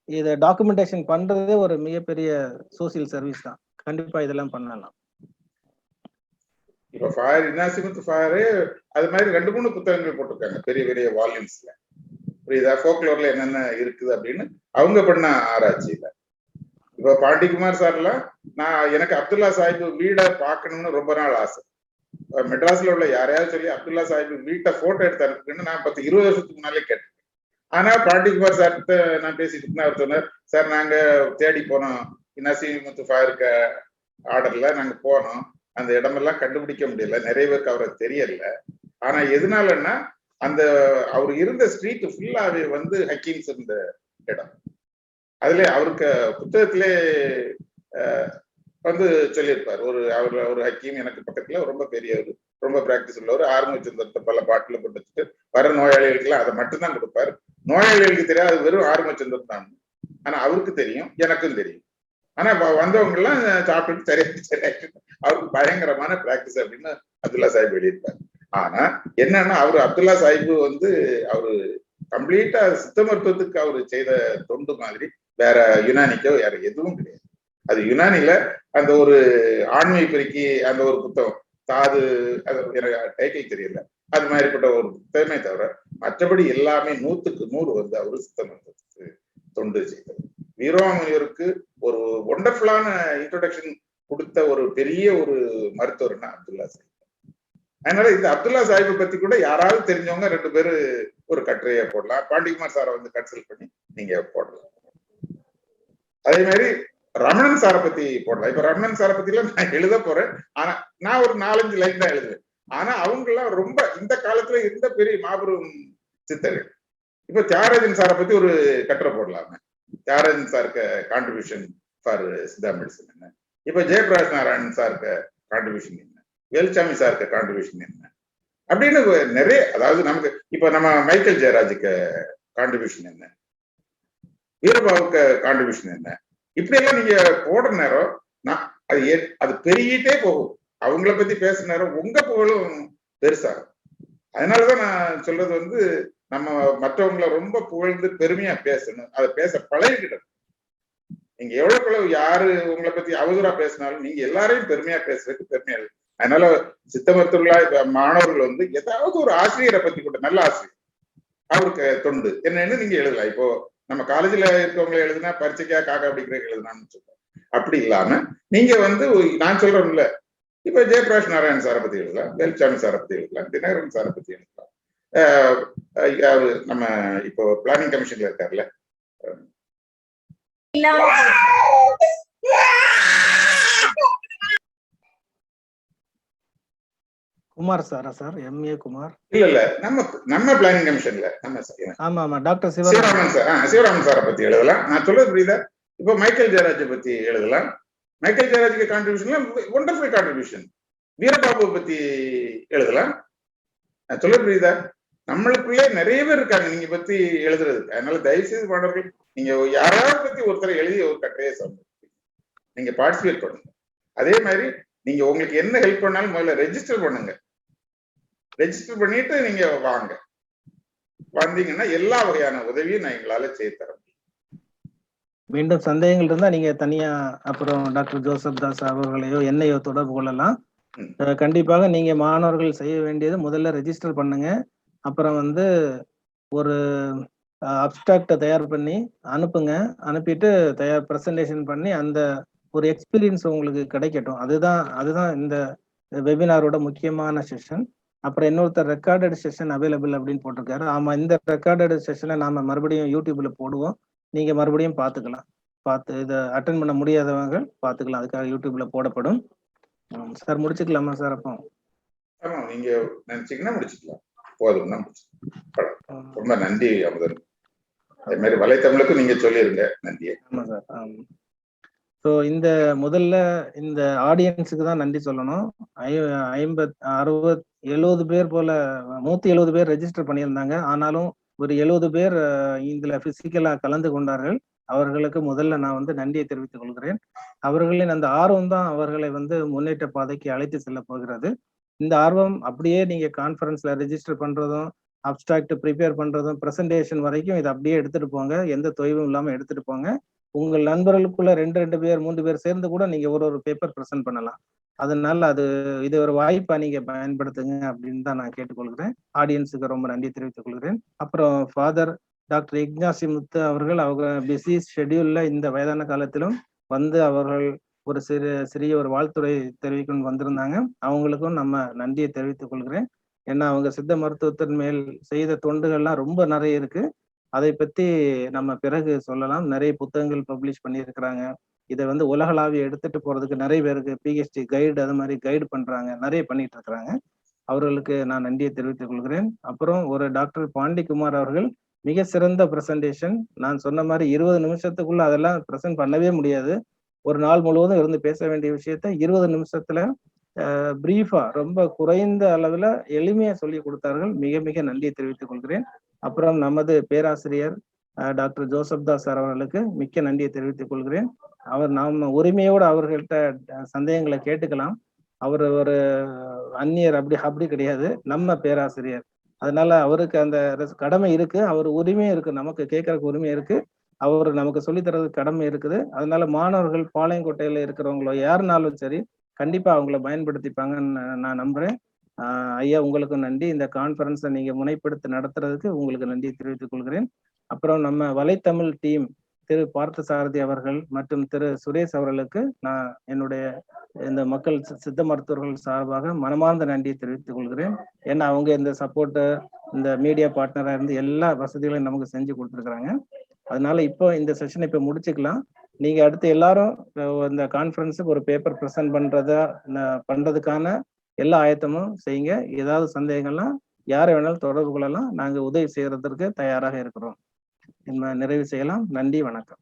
இதை டாக்குமெண்டேஷன் பண்றதே ஒரு மிகப்பெரிய சோசியல் சர்வீஸ் தான். கண்டிப்பா இதெல்லாம் பண்ணலாம். இப்ப ஃபாயர் இனாசிமுத்து ஃபாயரு அது மாதிரி 2-3 புத்தகங்கள் போட்டிருக்காங்க பெரிய பெரிய வால்யூம்ஸ்ல. புரியுதா? ஃபோக்லோர்ல என்னென்ன இருக்குது அப்படின்னு அவங்க பண்ண ஆராய்ச்சியில. இப்ப பாண்டிகுமார் சார்லாம் எனக்கு அப்துல்லா சாஹிப் வீடை பார்க்கணும்னு ரொம்ப நாள் ஆசை. மெட்ராஸ்ல உள்ள யாரையாவது சொல்லி அப்துல்லா சாஹிப் வீட்டை போட்டோ எடுத்து அனுப்புன்னு நான் 10-20 வருஷத்துக்கு முன்னாலே கேட்டேன். ஆனா பாண்டிகுமார் சார்கிட்ட நான் பேசிட்டு இருக்கேன். அவர் சொன்னார், சார் நாங்க தேடி போனோம், நசீமுத்து ஃபாயருக்கு ஆர்டர்ல நாங்க போனோம், அந்த இடமெல்லாம் கண்டுபிடிக்க முடியல, நிறைய பேருக்கு அவரை தெரியல. ஆனா எதனாலன்னா அந்த அவர் இருந்த ஸ்ட்ரீட் ஃபுல்லாவே வந்து ஹக்கீம்ஸ் இருந்த இடம். அதுல அவருக்கு புத்தகத்திலே வந்து சொல்லியிருப்பார், ஒரு ஹக்கீம் எனக்கு பக்கத்துல ரொம்ப பெரியவர், ரொம்ப பிராக்டிஸ் உள்ளவர், ஆறுமுகச்சந்திரத்தை பல பாட்டுல போட்டு வர நோயாளிகளுக்கெல்லாம் அதை மட்டும்தான் கொடுப்பாரு. நோயாளிகளுக்கு தெரியாது, அது வெறும் ஆறுமுகச்சந்திரன் தான். ஆனா அவருக்கு தெரியும், எனக்கும் தெரியும். ஆனா வந்தவங்க எல்லாம் சாப்பிட்டு சரியாயிட்டு அவருக்கு பயங்கரமான பிராக்டிஸ் அப்படின்னு அப்துல்லா சாஹிப் எழுதியிருப்பாரு. ஆனா என்னன்னா அவரு அப்துல்லா சாஹிப் வந்து அவரு கம்ப்ளீட்டா சித்த மருத்துவத்துக்கு அவரு செய்த தொண்டு மாதிரி வேற யுனானிக்கோ வேற எதுவும் கிடையாது. அது யுனானில அந்த ஒரு ஆண்மை பெருக்கி அந்த ஒரு புத்தகம் தாது, அது எனக்கு டைட்டில் தெரியல, அது மாதிரிப்பட்ட ஒரு புத்தகமே தவிர மற்றபடி எல்லாமே 100க்கு 100 வந்து அவரு சித்த மருத்துவத்துக்கு தொண்டு செய்தது. வீரமாமுனிவருக்கு ஒரு ஒண்டர்ஃபுல்லான இன்ட்ரோடக்ஷன் கொடுத்த ஒரு பெரிய ஒரு மருத்துவர்னா அப்துல்லா சாஹிப். அதனால இந்த அப்துல்லா சாஹிப்பை பத்தி கூட யாராவது தெரிஞ்சவங்க 2 பேரு ஒரு கட்டுரையை போடலாம். பாண்டிகுமார் சாரை வந்து கன்சல்ட் பண்ணி நீங்க போடலாம். அதே மாதிரி ரமணன் சாரை பத்தி போடலாம். இப்ப ரமணன் சாரை பத்தி எல்லாம் நான் எழுத போறேன். ஆனா நான் ஒரு 4-5 லைன் தான் எழுதுவேன். ஆனா அவங்க எல்லாம் ரொம்ப இந்த காலத்துல இருந்த பெரிய மாபெரும் சித்தர்கள். இப்ப தியாகராஜன் சாரை பத்தி ஒரு கட்டுரை போடலாங்க. தியாகராஜன் சாருக்கு கான்ட்ரிபியூஷன் ஃபார் சித்தா மெடிசன் என்ன, இப்ப ஜெயபிரகாஷ் நாராயணன் சாருக்கு கான்ட்ரிபியூஷன் என்ன, வேலுச்சாமி சாருக்கு கான்ட்ரிபியூஷன் என்ன அப்படின்னு நிறைய, அதாவது நமக்கு இப்ப நம்ம மைக்கேல் ஜெயராஜுக்கு கான்ட்ரிபியூஷன் என்ன, வீரபாபுக்கு கான்ட்ரிபியூஷன் என்ன, இப்படி எல்லாம் நீங்க போடுற நேரம் அது பெருகிட்டே போகும். அவங்கள பத்தி பேசுற நேரம் உங்க புகழும் பெருசாகும். அதனாலதான் நான் சொல்றது வந்து நம்ம மற்றவங்களை ரொம்ப புகழ்ந்து பெருமையா பேசணும், அதை பேச பழகிக்கிட்டோம். நீங்க எவ்வளவு யாரு உங்களை பத்தி அவதூறா பேசினாலும் நீங்க எல்லாரையும் பெருமையா பேசுறதுக்கு பெருமையா இருக்கு. அதனால சித்த மருத்துவர்களா இப்ப மாணவர்கள் வந்து ஏதாவது ஒரு ஆசிரியரை பத்தி கூட, நல்ல ஆசிரியர், அவருக்கு தொண்டு என்னன்னு நீங்க எழுதலாம். இப்போ நம்ம காலேஜ்ல இருக்கவங்களை எழுதுனா பரீட்சைக்கா காக்கா பிடிக்கிறதுக்கு எழுதுனான்னு சொல்றோம். அப்படி இல்லாம நீங்க வந்து நான் சொல்றேன்ல, இப்ப ஜெயபிரகாஷ் நாராயண் சாரை பத்தி எழுதலாம், வேலுச்சாமி சாரை பத்தி எழுதலாம், தினகரன் சாரை பத்தி எழுதலாம். நம்ம இப்போ பிளானிங் கமிஷன்ல இருக்காருல்ல, குமார் சாரா சார்? MA குமார்? இல்ல நம்ம பிளானிங் கமிஷன்ல ஆமா ஆமா டாக்டர் சிவராமன் சார், சிவராமன் சாரை பத்தி எழுதலாம். நான் சொல்றது புரியுதா? இப்போ மைக்கேல் ஜெயராஜை பத்தி எழுதலாம். மைக்கேல் ஜெயராஜுக்கு கான்ட்ரிபியூஷன் ஒண்டர்ஃபுல் கான்ட்ரிபியூஷன். வீரபாபு பத்தி எழுதலாம். நான் சொல்றது புரியுதா? நம்மளுக்குள்ளே நிறைய பேர் இருக்காங்க நீங்க பத்தி எழுதுறதுக்கு. அதனால தயவு செய்து மாணவர்கள், நீங்க யாராவது பத்தி ஒருத்தரை எழுதி ஒரு கட்டுரையை சமர்ப்பிங்க, நீங்க பார்ட்டிசிபேட் பண்ணுங்க. அதே மாதிரி நீங்க உங்களுக்கு என்ன ஹெல்ப் பண்ணாலும் முதல்ல ரெஜிஸ்டர் பண்ணுங்க. ரெஜிஸ்டர் பண்ணிட்டு நீங்க வாங்க. வந்தீங்கன்னா எல்லா வகையான உதவியும் நான் எங்களால செய்து தர முடியும். மீண்டும் சந்தேகங்கள் இருந்தா நீங்க தனியா அப்புறம் டாக்டர் ஜோசப் தாஸ் அவர்களையோ என்னையோ தொடர்பு கொள்ளலாம். கண்டிப்பாக நீங்க மாணவர்கள் செய்ய வேண்டியது முதல்ல ரெஜிஸ்டர் பண்ணுங்க. அப்புறம் வந்து ஒரு அப்ஸ்ட்ராக்டை தயார் பண்ணி அனுப்புங்க. அனுப்பிட்டு ப்ரெசன்டேஷன் பண்ணி அந்த ஒரு எக்ஸ்பீரியன்ஸ் உங்களுக்கு கிடைக்கட்டும். அதுதான் இந்த வெபினாரோட முக்கியமான செஷன். அப்புறம் இன்னொருத்தர் ரெக்கார்டட் செஷன் அவைலபிள் அப்படின்னு போட்டிருக்காரு. ஆமா, இந்த ரெக்கார்டட் செஷனை நாம மறுபடியும் யூடியூப்ல போடுவோம். நீங்க மறுபடியும் பார்த்துக்கலாம். இதை அட்டென்ட் பண்ண முடியாதவங்க பார்த்துக்கலாம். அதுக்காக யூடியூப்ல போடப்படும். சார் முடிச்சுக்கலாமா சார்? அப்போ ஆமா, நீங்க நினைச்சீங்கன்னா முடிச்சுக்கலாம். போதும்னா முடிச்சுக்கலாம். ரொம்ப நன்றி அமுதன். அதே மாதிரி வலைத்தமிழுக்கும் நீங்க சொல்லிருங்க. நன்றி. ஆமா சார். ஸோ இந்த முதல்ல இந்த ஆடியன்ஸுக்கு தான் நன்றி சொல்லணும். 50, 60, 70 பேர் போல 170 பேர் ரெஜிஸ்டர் பண்ணியிருந்தாங்க. ஆனாலும் ஒரு 70 பேர் இதுல பிசிக்கலா கலந்து கொண்டார்கள். அவர்களுக்கு முதல்ல நான் வந்து நன்றியை தெரிவித்துக் கொள்கிறேன். அவர்களின் அந்த ஆர்வம் தான் அவர்களை வந்து முன்னேற்ற பாதைக்கு அழைத்து செல்ல போகிறது. இந்த ஆர்வம் அப்படியே நீங்க கான்ஃபரன்ஸ்ல ரெஜிஸ்டர் பண்றதும், அப்ஸ்ட்ராக்ட் ப்ரிப்பேர் பண்றதும், பிரசன்டேஷன் வரைக்கும் இதை அப்படியே எடுத்துட்டு போங்க. எந்த தொய்வும் இல்லாம எடுத்துட்டு போங்க. உங்கள் நண்பர்களுக்குள்ள 2 பேர் 3 பேர் சேர்ந்து கூட நீங்க ஒரு பேப்பர் பிரசன்ட் பண்ணலாம். அதனால இது ஒரு வாய்ப்பா நீங்க பயன்படுத்துங்க அப்படின்னு தான் நான் கேட்டுக்கொள்கிறேன். ஆடியன்ஸுக்கு ரொம்ப நன்றி தெரிவித்துக் கொள்கிறேன். அப்புறம் ஃபாதர் டாக்டர் இக்னாசி முத்து அவர்கள் அவங்க பிஸி ஷெட்யூல்ல இந்த வயதான காலத்திலும் வந்து அவர்கள் ஒரு சிறிய ஒரு வாழ்த்துறை தெரிவிக்கணும்னு வந்திருந்தாங்க. அவங்களுக்கும் நம்ம நன்றியை தெரிவித்துக் கொள்கிறேன். ஏன்னா அவங்க சித்த மருத்துவத்தின் மேல் செய்த தொண்டுகள்லாம் ரொம்ப நிறைய இருக்கு. அதை பத்தி நம்ம பிறகு சொல்லலாம். நிறைய புத்தகங்கள் பப்ளிஷ் பண்ணியிருக்கிறாங்க. இதை வந்து உலகளாவிய எடுத்துட்டு போறதுக்கு நிறைய பேருக்கு PhD கைடு அது மாதிரி கைடு பண்றாங்க, நிறைய பண்ணிட்டு இருக்கிறாங்க. அவர்களுக்கு நான் நன்றியை தெரிவித்துக் கொள்கிறேன். அப்புறம் ஒரு டாக்டர் பாண்டிகுமார் அவர்கள் மிக சிறந்த பிரசன்டேஷன். நான் சொன்ன மாதிரி 20 நிமிஷத்துக்குள்ள அதெல்லாம் பிரசன்ட் பண்ணவே முடியாது. ஒரு நாள் முழுவதும் இருந்து பேச வேண்டிய விஷயத்த 20 நிமிஷத்துல பிரீஃபா ரொம்ப குறைந்த அளவுல எளிமையா சொல்லி கொடுத்தார்கள். மிக மிக நன்றியை தெரிவித்துக் கொள்கிறேன். அப்புறம் நமது பேராசிரியர் டாக்டர் ஜோசப் தாஸ் சார் அவர்களுக்கு மிக்க நன்றியை தெரிவித்துக் கொள்கிறேன். நாம உரிமையோடு அவர்கள்ட்ட சந்தேகங்களை கேட்டுக்கலாம். அவர் ஒரு அந்நியர் அப்படி கிடையாது, நம்ம பேராசிரியர். அதனால அவருக்கு அந்த கடமை இருக்கு, அவர் உரிமையும் இருக்கு, நமக்கு கேட்கறதுக்கு உரிமை இருக்கு, அவர் நமக்கு சொல்லித்தரதுக்கு கடமை இருக்குது. அதனால மாணவர்கள் பாளையங்கோட்டையில இருக்கிறவங்களோ யாருனாலும் சரி கண்டிப்பா அவங்கள பயன்படுத்திப்பாங்கன்னு நான் நம்புறேன். ஐயா உங்களுக்கு நன்றி. இந்த கான்ஃபரன்ஸை நீங்க முனைப்படுத்தி நடத்துறதுக்கு உங்களுக்கு நன்றி தெரிவித்துக் கொள்கிறேன். அப்புறம் நம்ம வலைத்தமிழ் டீம் திரு பார்த்தசாரதி அவர்கள் மற்றும் திரு சுரேஷ் அவர்களுக்கு நான் என்னுடைய இந்த மக்கள் சித்த மருத்துவர்கள் சார்பாக மனமார்ந்த நன்றியை தெரிவித்துக் கொள்கிறேன். ஏன்னா அவங்க இந்த சப்போர்ட்டு, இந்த மீடியா பார்ட்னரா இருந்து எல்லா வசதிகளையும் நமக்கு செஞ்சு கொடுத்துருக்குறாங்க. அதனால இப்போ இந்த செஷனை இப்போ முடிச்சுக்கலாம். நீங்க அடுத்து எல்லாரும் இந்த கான்ஃபரன்ஸுக்கு ஒரு பேப்பர் ப்ரெசென்ட் பண்றதுக்கான எல்லா ஆயத்தமும் செய்யுங்க. ஏதாவது சந்தேகங்கள்லாம் யாரை வேணாலும் தொடர்பு கொள்ளலாம். நாங்கள் உதவி செய்யறதற்கு தயாராக இருக்கிறோம். நிறைவு செய்யலாம். நன்றி, வணக்கம்.